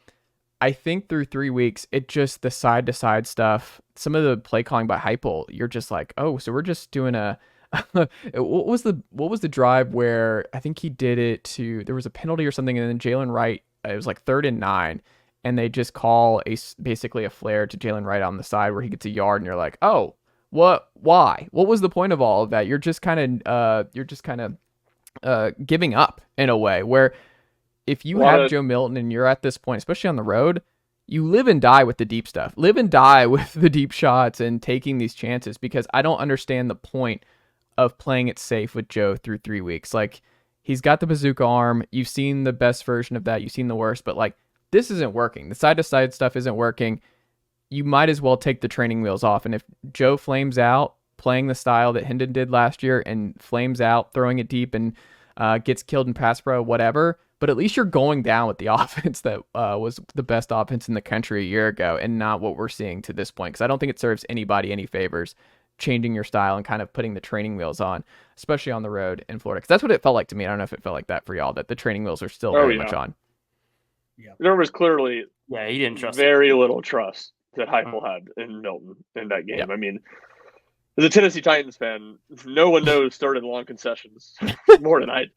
Speaker 2: I think through 3 weeks, it just the side to side stuff, some of the play calling by Heupel, you're just oh, so we're just doing what was the drive where I think he did it there was a penalty or something, and then Jalen Wright, it was 3rd and 9, and they just call basically a flare to Jalen Wright on the side where he gets a yard, and you're oh, why? What was the point of all of that? You're just kind of giving up in a way where. If you have Joe Milton and you're at this point, especially on the road, you live and die with the deep stuff. Live and die with the deep shots and taking these chances, because I don't understand the point of playing it safe with Joe through 3 weeks. He's got the bazooka arm. You've seen the best version of that. You've seen the worst, but this isn't working. The side-to-side stuff isn't working. You might as well take the training wheels off. And if Joe flames out playing the style that Hendon did last year and flames out, throwing it deep and gets killed in pass pro, whatever, but at least you're going down with the offense that was the best offense in the country a year ago and not what we're seeing to this point. Because I don't think it serves anybody any favors changing your style and kind of putting the training wheels on, especially on the road in Florida. Because that's what it felt like to me. I don't know if it felt like that for y'all, that the training wheels are still very much on.
Speaker 3: Yeah. There was clearly
Speaker 4: he didn't trust
Speaker 3: very little trust that Heupel had in Milton in that game. Yeah. As a Tennessee Titans fan, no one knows third and long concessions more than I do.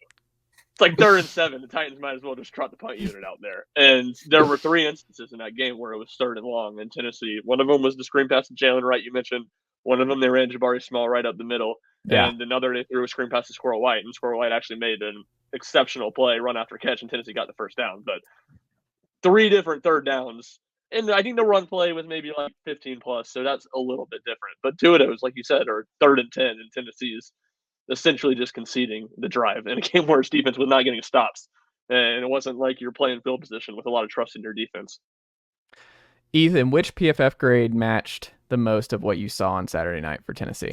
Speaker 3: It's 3rd and 7. The Titans might as well just trot the punt unit out there. And there were 3 instances in that game where it was 3rd and long in Tennessee. One of them was the screen pass to Jalen Wright you mentioned. One of them they ran Jabari Small right up the middle. Yeah. And another they threw a screen pass to Squirrel White. And Squirrel White actually made an exceptional play, run after catch, and Tennessee got the first down. But 3 different third downs. And I think the run play was maybe 15 plus, so that's a little bit different. But 2 of those, like you said, are 3rd and 10, and Tennessee's essentially just conceding the drive in a game where its defense was not getting stops. And it wasn't like you're playing field position with a lot of trust in your defense.
Speaker 2: Ethan, which PFF grade matched the most of what you saw on Saturday night for Tennessee?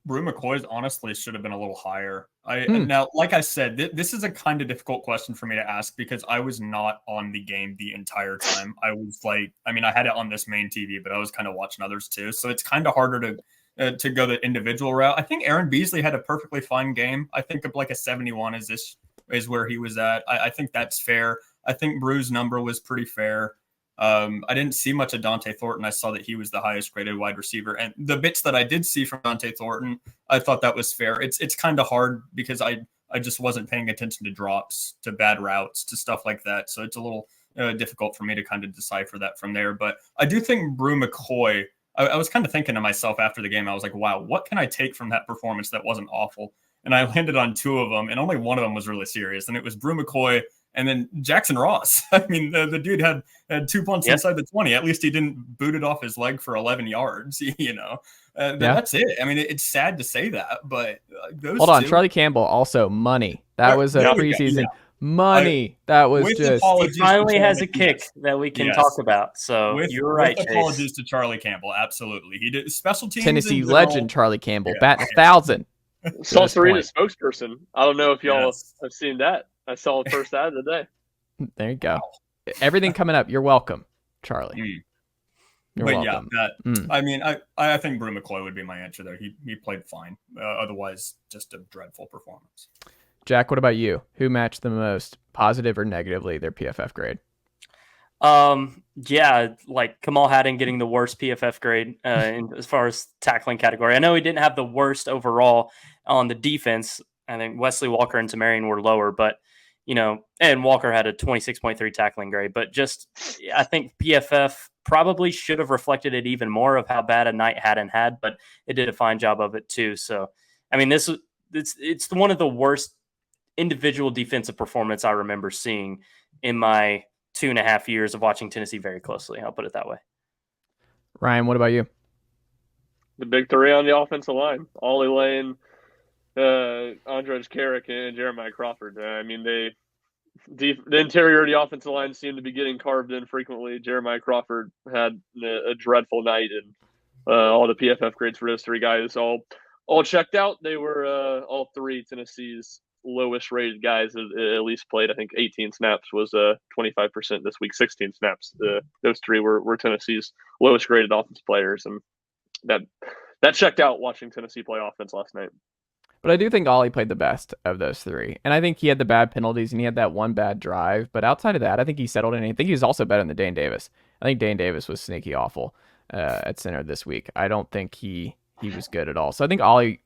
Speaker 5: Bru McCoy's honestly should have been a little higher. Now, like I said, this is a kind of difficult question for me to ask because I was not on the game the entire time. I was I had it on this main TV, but I was kind of watching others too. So it's kind of harder to go the individual route. I think Aaron Beasley had a perfectly fine game. I think of a 71 is where he was at. I think that's fair. I think Bru's number was pretty fair. I didn't see much of Dante Thornton. I saw that he was the highest graded wide receiver. And the bits that I did see from Dante Thornton, I thought that was fair. It's kind of hard because I just wasn't paying attention to drops, to bad routes, to stuff like that. So it's a little difficult for me to kind of decipher that from there. But I do think Bru McCoy, I was kind of thinking to myself after the game, I was like, wow, what can I take from that performance that wasn't awful? And I landed on 2 of them, and only one of them was really serious. And it was Bru McCoy and then Jackson Ross. I mean, the dude had 2 punts inside the 20. At least he didn't boot it off his leg for 11 yards, That's it. I mean, it's sad to say that, but those
Speaker 2: Hold on, Charlie Campbell, also money. That was a preseason money. That was just...
Speaker 4: He finally has a kick that we can talk about. So you're right,
Speaker 5: Chase. Apologies to Charlie Campbell. Absolutely. He did special teams.
Speaker 2: Tennessee legend Charlie Campbell, batting 1,000.
Speaker 3: Saw Serena's spokesperson. I don't know if y'all have seen that. I saw it first out of the day.
Speaker 2: There you go. Everything coming up. You're welcome, Charlie. You're welcome.
Speaker 5: I mean, I think Bru McCoy would be my answer there. He played fine. Otherwise, just a dreadful performance.
Speaker 2: Jack, what about you? Who matched the most, positive or negatively, their PFF grade?
Speaker 4: Like Kamal Haddon getting the worst PFF grade as far as tackling category. I know he didn't have the worst overall on the defense. I think Wesley Walker and Tamarian were lower, but and Walker had a 26.3 tackling grade. But I think PFF probably should have reflected it even more of how bad a night Haddon had, but it did a fine job of it too. So, I mean, it's one of the worst individual defensive performance I remember seeing in my 2.5 years of watching Tennessee very closely. I'll put it that way.
Speaker 2: Ryan, what about you?
Speaker 3: The big 3 on the offensive line: Ollie Lane, Andrej Karic, and Jeremiah Crawford. I mean, the interior of the offensive line seemed to be getting carved in frequently. Jeremiah Crawford had a dreadful night, and all the PFF grades for those 3 guys all checked out. They were all 3 Tennessee's lowest rated guys. At least played, I think, 18 snaps was 25% this week. 16 snaps. Those 3 were Tennessee's lowest graded offense players, and that checked out watching Tennessee play offense last night.
Speaker 2: But I do think Ollie played the best of those 3. And I think he had the bad penalties and he had that one bad drive. But outside of that, I think he settled in. I think he was also better than Dane Davis. I think Dane Davis was sneaky awful at center this week. I don't think he was good at all. So I think Ollie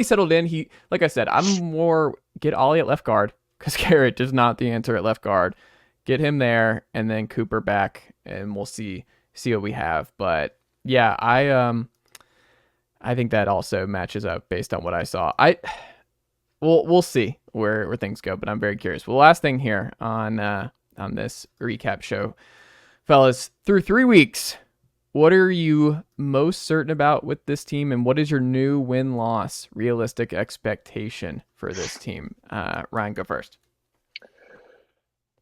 Speaker 2: settled in. Like I said, I'm more get Ollie at left guard because Garrett is not the answer at left guard. Get him there and then Cooper back and we'll see what we have. But yeah, I think that also matches up based on what I saw. We'll see where things go, but I'm very curious. Well, last thing here on this recap show, fellas, through 3 weeks, what are you most certain about with this team, and what is your new win-loss realistic expectation for this team? Ryan, go first.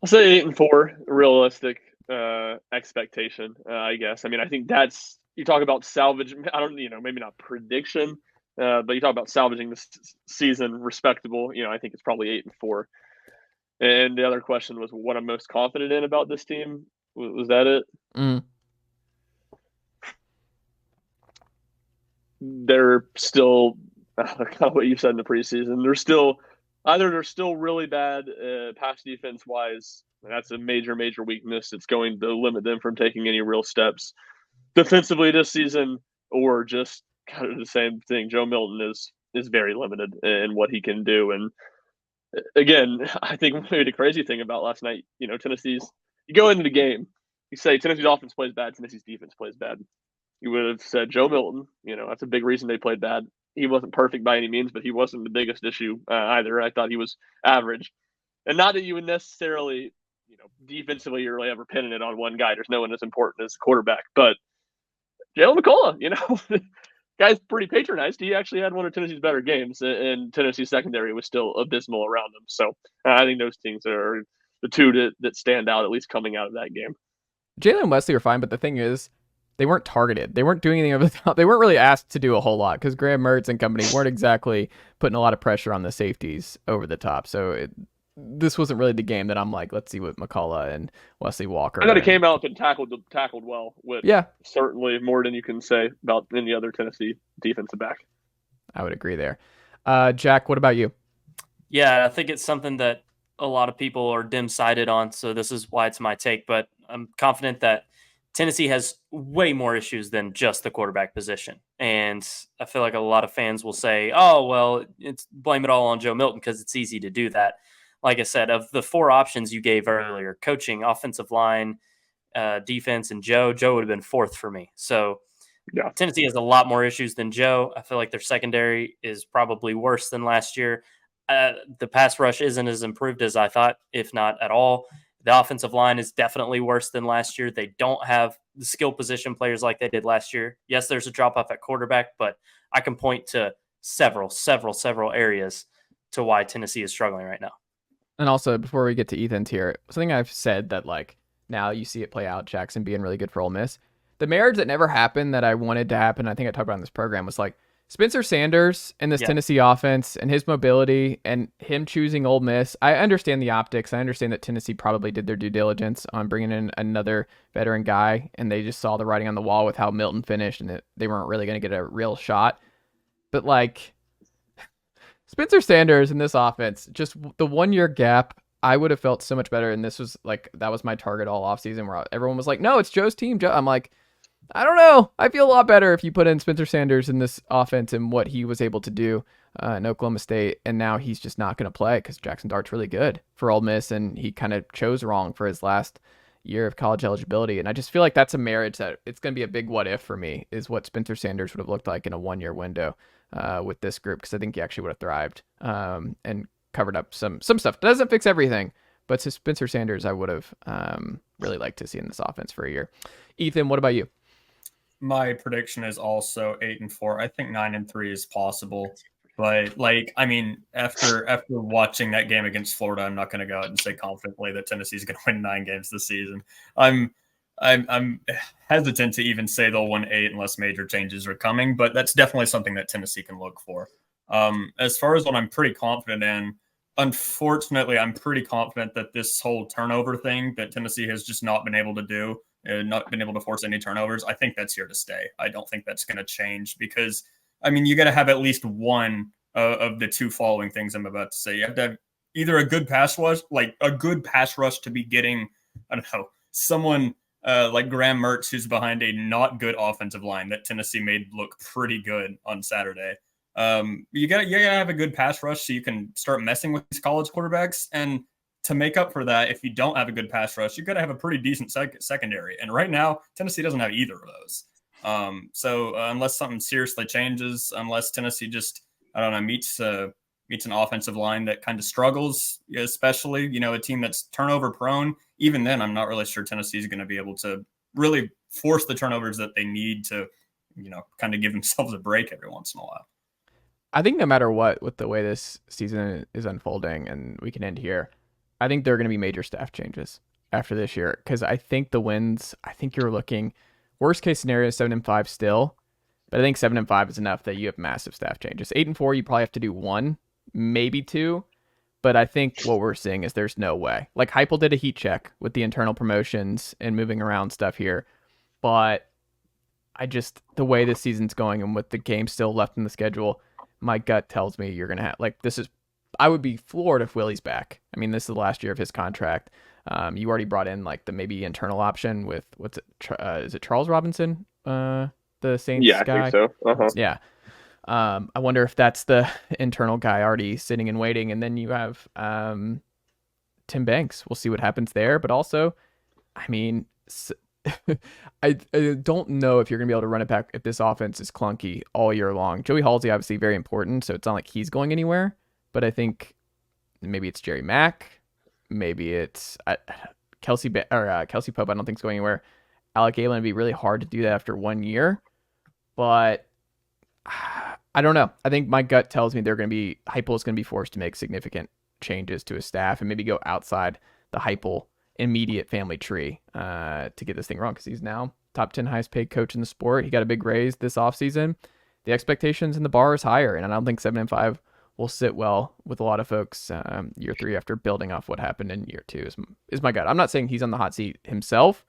Speaker 3: I'll say 8-4 realistic expectation. I guess. I mean, I think that's. You talk about salvage. I don't, maybe not prediction, but you talk about salvaging this season respectable. I think it's probably 8-4. And the other question was what I'm most confident in about this team. Was that it? They're still kind of what you said in the preseason. They're still really bad pass defense wise. That's a major weakness. It's going to limit them from taking any real steps defensively this season, or just kind of the same thing. Joe Milton is very limited in what he can do. And again, I think maybe the crazy thing about last night, Tennessee's, you go into the game, you say Tennessee's offense plays bad, Tennessee's defense plays bad. You would have said Joe Milton, that's a big reason they played bad. He wasn't perfect by any means, but he wasn't the biggest issue either. I thought he was average. And not that you would necessarily, defensively you're really ever pinning it on one guy. There's no one as important as the quarterback. But Jalen McCullough, guy's pretty patronized. He actually had one of Tennessee's better games, and Tennessee's secondary was still abysmal around him. So I think those things are the 2 that stand out, at least coming out of that game.
Speaker 2: Jalen and Wesley are fine, but the thing is, they weren't targeted. They weren't doing anything over the top. They weren't really asked to do a whole lot because Graham Mertz and company weren't exactly putting a lot of pressure on the safeties over the top. So this wasn't really the game that I'm like, let's see what McCullough and Wesley Walker.
Speaker 3: I thought he came out and tackled well, which certainly more than you can say about any other Tennessee defensive back.
Speaker 2: I would agree there. Jack, what about you?
Speaker 4: Yeah, I think it's something that a lot of people are dim-sighted on, so this is why it's my take. But I'm confident that Tennessee has way more issues than just the quarterback position. And I feel like a lot of fans will say, oh, well, it's blame it all on Joe Milton because it's easy to do that. Like I said, of the 4 options you gave earlier, coaching, offensive line, defense, and Joe would have been 4th for me. So
Speaker 3: Yeah.
Speaker 4: Tennessee has a lot more issues than Joe. I feel like their secondary is probably worse than last year. The pass rush isn't as improved as I thought, if not at all. The offensive line is definitely worse than last year. They don't have the skill position players like they did last year. Yes, there's a drop off at quarterback, but I can point to several areas to why Tennessee is struggling right now.
Speaker 2: And also, before we get to Ethan's here, something I've said that like now you see it play out, Jackson being really good for Ole Miss. The marriage that never happened that I wanted to happen, I think I talked about in this program, was like Spencer Sanders and this Tennessee offense and his mobility and him choosing Ole Miss. I understand the optics. I understand that Tennessee probably did their due diligence on bringing in another veteran guy, and they just saw the writing on the wall with how Milton finished and that they weren't really going to get a real shot. But like Spencer Sanders in this offense, just the 1 year gap, I would have felt so much better. And this was like, that was my target all offseason where everyone was like, no, it's Joe's team. I'm like, I don't know. I feel a lot better if you put in Spencer Sanders in this offense and what he was able to do in Oklahoma State. And now he's just not going to play because Jackson Dart's really good for Ole Miss. And he kind of chose wrong for his last year of college eligibility. And I just feel like that's a marriage that it's going to be a big what if for me, is what Spencer Sanders would have looked like in a 1 year window with this group. Because I think he actually would have thrived and covered up some stuff. Doesn't fix everything, but to Spencer Sanders, I would have really liked to see in this offense for a year. Ethan, what about you?
Speaker 5: My prediction is also 8-4. I think 9-3 is possible, but like, I mean, after watching that game against Florida, I'm not going to go out and say confidently that Tennessee's going to win 9 games this season. I'm hesitant to even say they'll win 8 unless major changes are coming, but that's definitely something that Tennessee can look for. As far as what I'm pretty confident in, unfortunately, I'm pretty confident that this whole turnover thing that Tennessee has just not been able to do, not been able to force any turnovers, I think that's here to stay. I don't think that's going to change because, I mean, you got to have at least one of the 2 following things I'm about to say. You have to have either a good pass rush, like a good pass rush to be getting, I don't know, someone like Graham Mertz, who's behind a not good offensive line that Tennessee made look pretty good on Saturday. You gotta have a good pass rush so you can start messing with these college quarterbacks. And to make up for that, if you don't have a good pass rush, you got to have a pretty decent secondary. And right now, Tennessee doesn't have either of those. So unless something seriously changes, unless Tennessee just, I don't know, meets an offensive line that kind of struggles, especially, you know, a team that's turnover prone, even then, I'm not really sure Tennessee is going to be able to really force the turnovers that they need to, you know, kind of give themselves a break every once in a while.
Speaker 2: I think no matter what, with the way this season is unfolding, and we can end here, I think there are going to be major staff changes after this year, because I think the wins, I think you're looking worst case scenario 7-5 still, but I think 7-5 is enough that you have massive staff changes. 8-4, you probably have to do 1, maybe 2, but I think what we're seeing is there's no way. Like Heupel did a heat check with the internal promotions and moving around stuff here, but the way this season's going and with the game still left in the schedule, my gut tells me you're going to have, like, I would be floored if Willie's back. I mean, this is the last year of his contract. You already brought in like the maybe internal option with is it Charles Robinson, the Saints guy?
Speaker 3: Yeah, I think so. Uh-huh.
Speaker 2: Yeah. I wonder if that's the internal guy already sitting and waiting. And then you have Tim Banks. We'll see what happens there. But also, I mean, I don't know if you're going to be able to run it back if this offense is clunky all year long. Joey Halsey obviously very important, so it's not like he's going anywhere. But I think maybe it's Jerry Mack, maybe it's Kelsey Pope. I don't think is going anywhere. Alec Galen would be really hard to do that after 1 year, but I don't know. I think my gut tells me Heupel is going to be forced to make significant changes to his staff and maybe go outside the Heupel immediate family tree to get this thing wrong, because he's now top 10 highest paid coach in the sport. He got a big raise this offseason. The expectations and the bar is higher, and I don't think 7-5 will sit well with a lot of folks year 3 after building off what happened in year 2 is my gut. I'm not saying he's on the hot seat himself,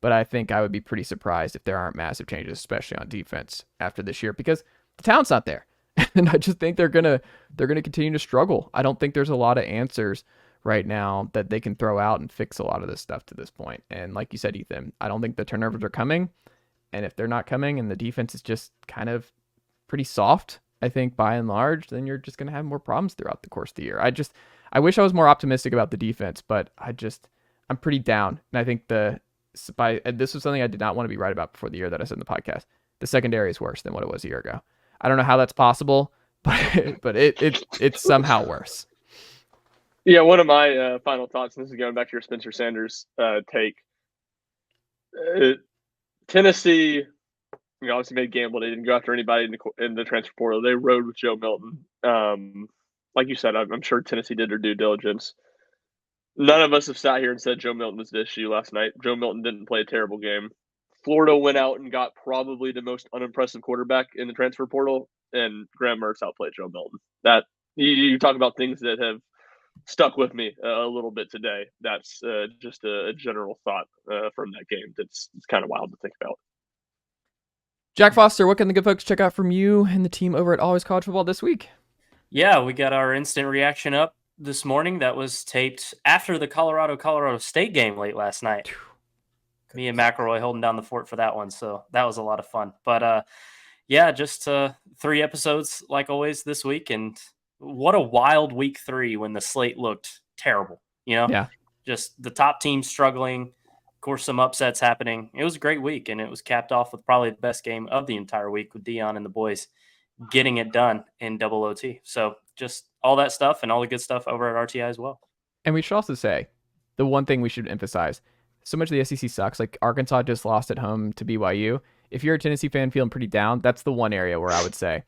Speaker 2: but I think I would be pretty surprised if there aren't massive changes, especially on defense after this year, because the talent's not there. And I just think they're gonna continue to struggle. I don't think there's a lot of answers right now that they can throw out and fix a lot of this stuff to this point. And like you said, Ethan, I don't think the turnovers are coming. And if they're not coming and the defense is just kind of pretty soft, I think by and large, then you're just going to have more problems throughout the course of the year. I wish I was more optimistic about the defense, but I'm pretty down. And I think this was something I did not want to be right about before the year that I said in the podcast. The secondary is worse than what it was a year ago. I don't know how that's possible, but it's somehow worse.
Speaker 3: Yeah, one of my final thoughts, and this is going back to your Spencer Sanders take. Tennessee, obviously made gamble. They didn't go after anybody in the transfer portal. They rode with Joe Milton. Like you said, I'm sure Tennessee did their due diligence. None of us have sat here and said Joe Milton was the issue last night. Joe Milton didn't play a terrible game. Florida went out and got probably the most unimpressive quarterback in the transfer portal, and Graham Mertz outplayed Joe Milton. That you talk about things that have stuck with me a little bit today. That's just a general thought from that game. It's kind of wild to think about.
Speaker 2: Jack Foster, what can the good folks check out from you and the team over at Always College Football this week?
Speaker 4: Yeah, we got our instant reaction up this morning. That was taped after the Colorado State game late last night. Me and McElroy holding down the fort for that one, so that was a lot of fun. But yeah, just 3 episodes like always this week, and what a wild week 3 when the slate looked terrible.
Speaker 2: Yeah,
Speaker 4: just the top team struggling. Of course, some upsets happening. It was a great week, and it was capped off with probably the best game of the entire week with Dion and the boys getting it done in double OT. So just all that stuff and all the good stuff over at RTI as well.
Speaker 2: And we should also say the one thing we should emphasize. So much of the SEC sucks. Like Arkansas just lost at home to BYU. If you're a Tennessee fan feeling pretty down, that's the one area where I would say,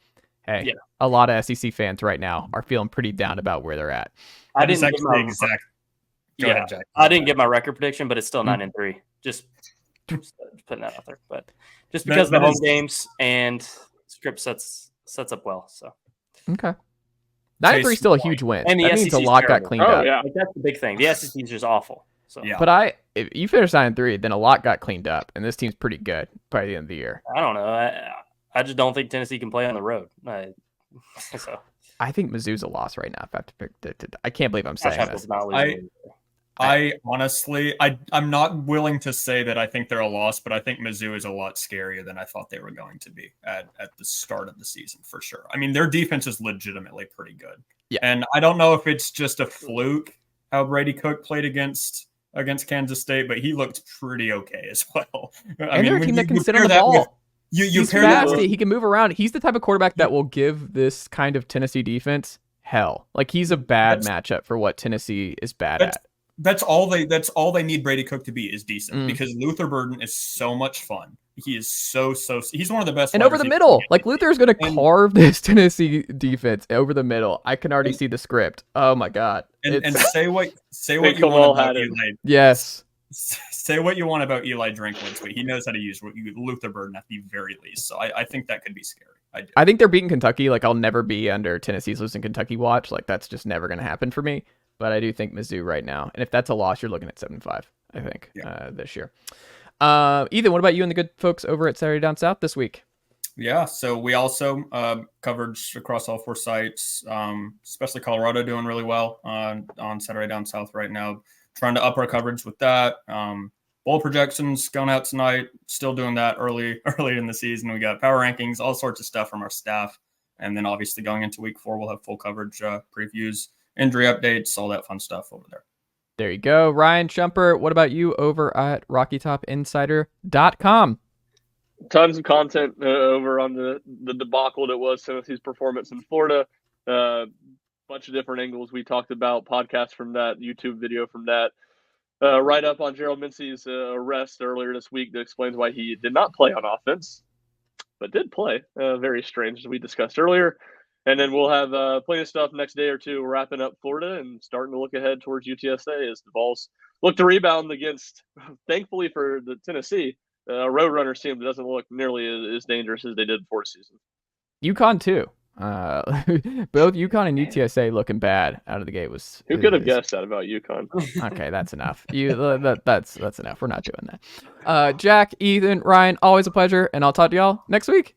Speaker 2: hey, yeah, a lot of SEC fans right now are feeling pretting down about where they're at.
Speaker 4: I didn't get my record prediction, but it's still 9-3. Just putting that out there. But just because of the home games and script sets up well. So
Speaker 2: okay. 9-3 is still a huge win.
Speaker 4: And
Speaker 2: that means a lot got cleaned up.
Speaker 3: Yeah.
Speaker 4: Like, that's the big thing. The SEC is just awful. So
Speaker 5: yeah.
Speaker 2: But if you finish 9-3, then a lot got cleaned up, and this team's pretty good by the end of the year.
Speaker 4: I don't know. I just don't think Tennessee can play on the road. So
Speaker 2: I think Mizzou's a loss right now. If I have to pick, I can't believe I'm saying this.
Speaker 5: I honestly, I'm not willing to say that I think they're a loss, but I think Mizzou is a lot scarier than I thought they were going to be at the start of the season, for sure. I mean, their defense is legitimately pretty good.
Speaker 2: Yeah.
Speaker 5: And I don't know if it's just a fluke how Brady Cook played against Kansas State, but he looked pretty okay as well.
Speaker 2: And they're a team that can sit on the ball.
Speaker 5: He's
Speaker 2: fast. He can move around. He's the type of quarterback that will give this kind of Tennessee defense hell. Like, he's a bad matchup for what Tennessee is bad at.
Speaker 5: That's all they need Brady Cook to be is decent, because Luther Burden is so much fun. He is so he's one of the best.
Speaker 2: And over the middle, like Luther is going to carve this Tennessee defense over the middle. I can already see the script. Oh my God.
Speaker 5: And say what you want about Eli.
Speaker 2: Yes.
Speaker 5: Say what you want about Eli Drinkwitz, but he knows how to use Luther Burden at the very least. So I think that could be scary.
Speaker 2: I think they're beating Kentucky. Like, I'll never be under Tennessee's losing Kentucky watch. Like, that's just never going to happen for me. But I do think Mizzou right now. And if that's a loss, you're looking at 7-5, I think, this year. Ethan, what about you and the good folks over at Saturday Down South this week?
Speaker 5: Yeah, so we also coverage across all 4 sites, especially Colorado doing really well on Saturday Down South right now. Trying to up our coverage with that. Bowl projections going out tonight. Still doing that early in the season. We got power rankings, all sorts of stuff from our staff. And then obviously going into week 4, we'll have full coverage, previews, injury updates, all that fun stuff over there.
Speaker 2: There you go. Ryan Schumpert, what about you over at RockyTopInsider.com?
Speaker 3: Tons of content over on the debacle that was Tennessee's performance in Florida. Bunch of different angles we talked about, podcasts from that, YouTube video from that. Right up on Gerald Mincey's arrest earlier this week that explains why he did not play on offense, but did play. Very strange, as we discussed earlier. And then we'll have plenty of stuff next day or two wrapping up Florida and starting to look ahead towards UTSA as the Vols look to rebound against, thankfully for the Tennessee, Roadrunners team that doesn't look nearly as dangerous as they did before season.
Speaker 2: UConn too. Both UConn and UTSA looking bad out of the gate.
Speaker 3: Who could have guessed that about UConn?
Speaker 2: Okay, that's enough. That's enough. We're not doing that. Jack, Ethan, Ryan, always a pleasure, and I'll talk to y'all next week.